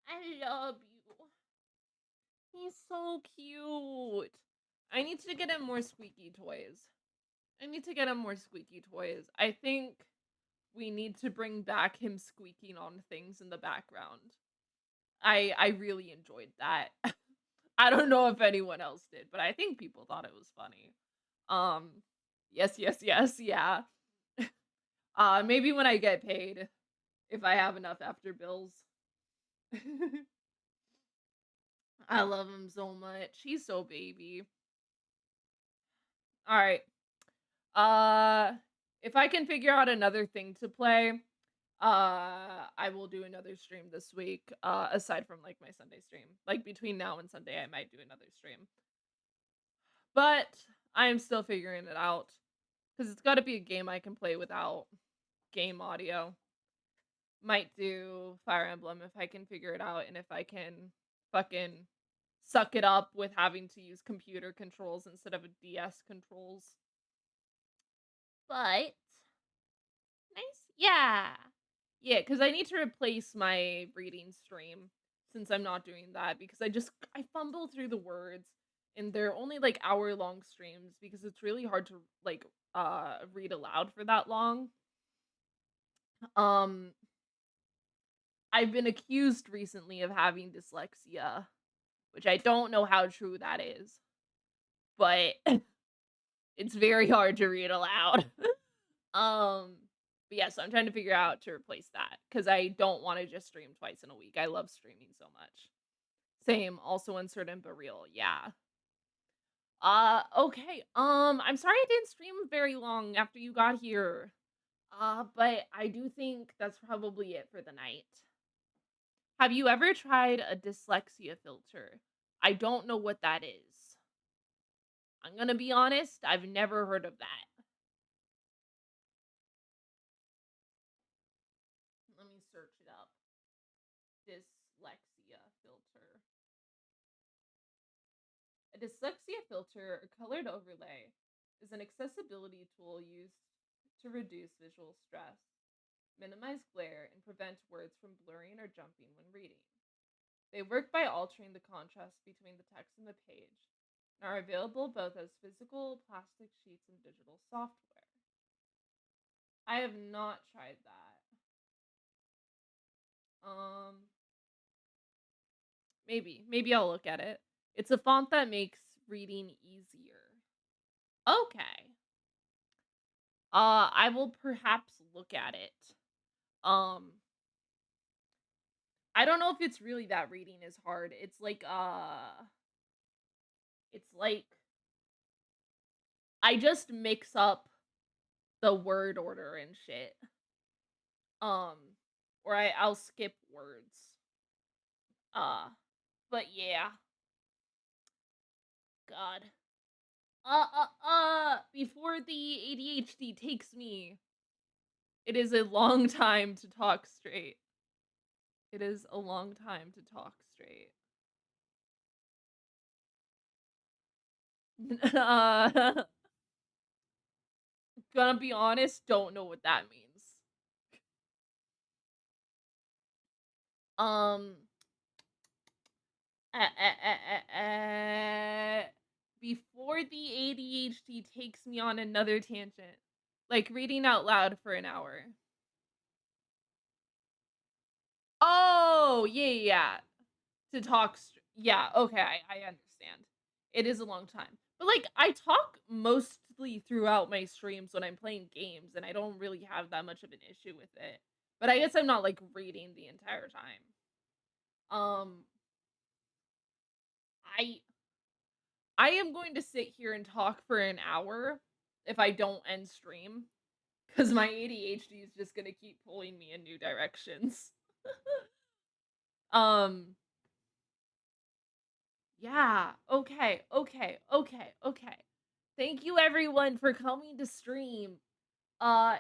I love you. He's so cute. I need to get him more squeaky toys. I think we need to bring back him squeaking on things in the background. I really enjoyed that. I don't know if anyone else did, but I think people thought it was funny. Um, yes, yes, yes, yeah. Maybe when I get paid, if I have enough after bills. I love him so much. He's so baby. All right. If I can figure out another thing to play, I will do another stream this week. Aside from like my Sunday stream, like between now and Sunday, I might do another stream. But I am still figuring it out because it's got to be a game I can play without game audio. Might do Fire Emblem if I can figure it out, and if I can fucking suck it up with having to use computer controls instead of a DS controls. But nice, yeah. Yeah, because I need to replace my reading stream since I'm not doing that because I fumble through the words and they're only like hour-long streams because it's really hard to like read aloud for that long. Um I've been accused recently of having dyslexia, which I don't know how true that is, but it's very hard to read aloud. But yeah, so I'm trying to figure out to replace that because I don't want to just stream twice in a week. I love streaming so much. Same, also uncertain but real. Yeah. Okay. I'm sorry I didn't stream very long after you got here. But I do think that's probably it for the night. Have you ever tried a dyslexia filter? I don't know what that is. I'm gonna be honest, I've never heard of that. Let me search it up. Dyslexia filter. A dyslexia filter, or colored overlay, is an accessibility tool used to reduce visual stress, minimize glare, and prevent words from blurring or jumping when reading. They work by altering the contrast between the text and the page, and are available both as physical plastic sheets and digital software. I have not tried that. Um, maybe I'll look at it. It's a font that makes reading easier. Okay. I will perhaps look at it. Um, I don't know if it's really that reading is hard. It's like I just mix up the word order and shit. Um, or I'll skip words. Uh, but yeah, God. Before the ADHD takes me, it is a long time to talk straight. It is a long time to talk straight. uh, gonna be honest, don't know what that means. Um, uh, uh, uh, uh, uh, before the ADHD takes me on another tangent, like reading out loud for an hour. Oh, yeah, yeah, yeah. To talk yeah, okay, I understand. It is a long time. But, like, I talk mostly throughout my streams when I'm playing games, and I don't really have that much of an issue with it. But I guess I'm not, like, reading the entire time. Um, I I am going to sit here and talk for an hour if I don't end stream, because my ADHD is just gonna keep pulling me in new directions. Um, yeah, okay, okay, okay, okay. Thank you everyone for coming to stream.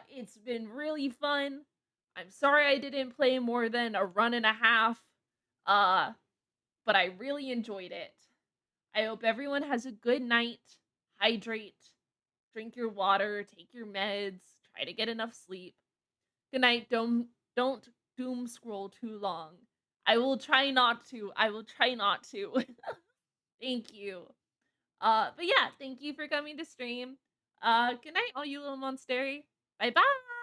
It's been really fun. I'm sorry I didn't play more than a run and a half. Uh, but I really enjoyed it. I hope everyone has a good night. Hydrate, drink your water, take your meds, try to get enough sleep. Good night. Don't doom scroll too long. I will try not to. I will try not to. Thank you. But yeah, thank you for coming to stream. Good night, all you little monsteri. Bye bye.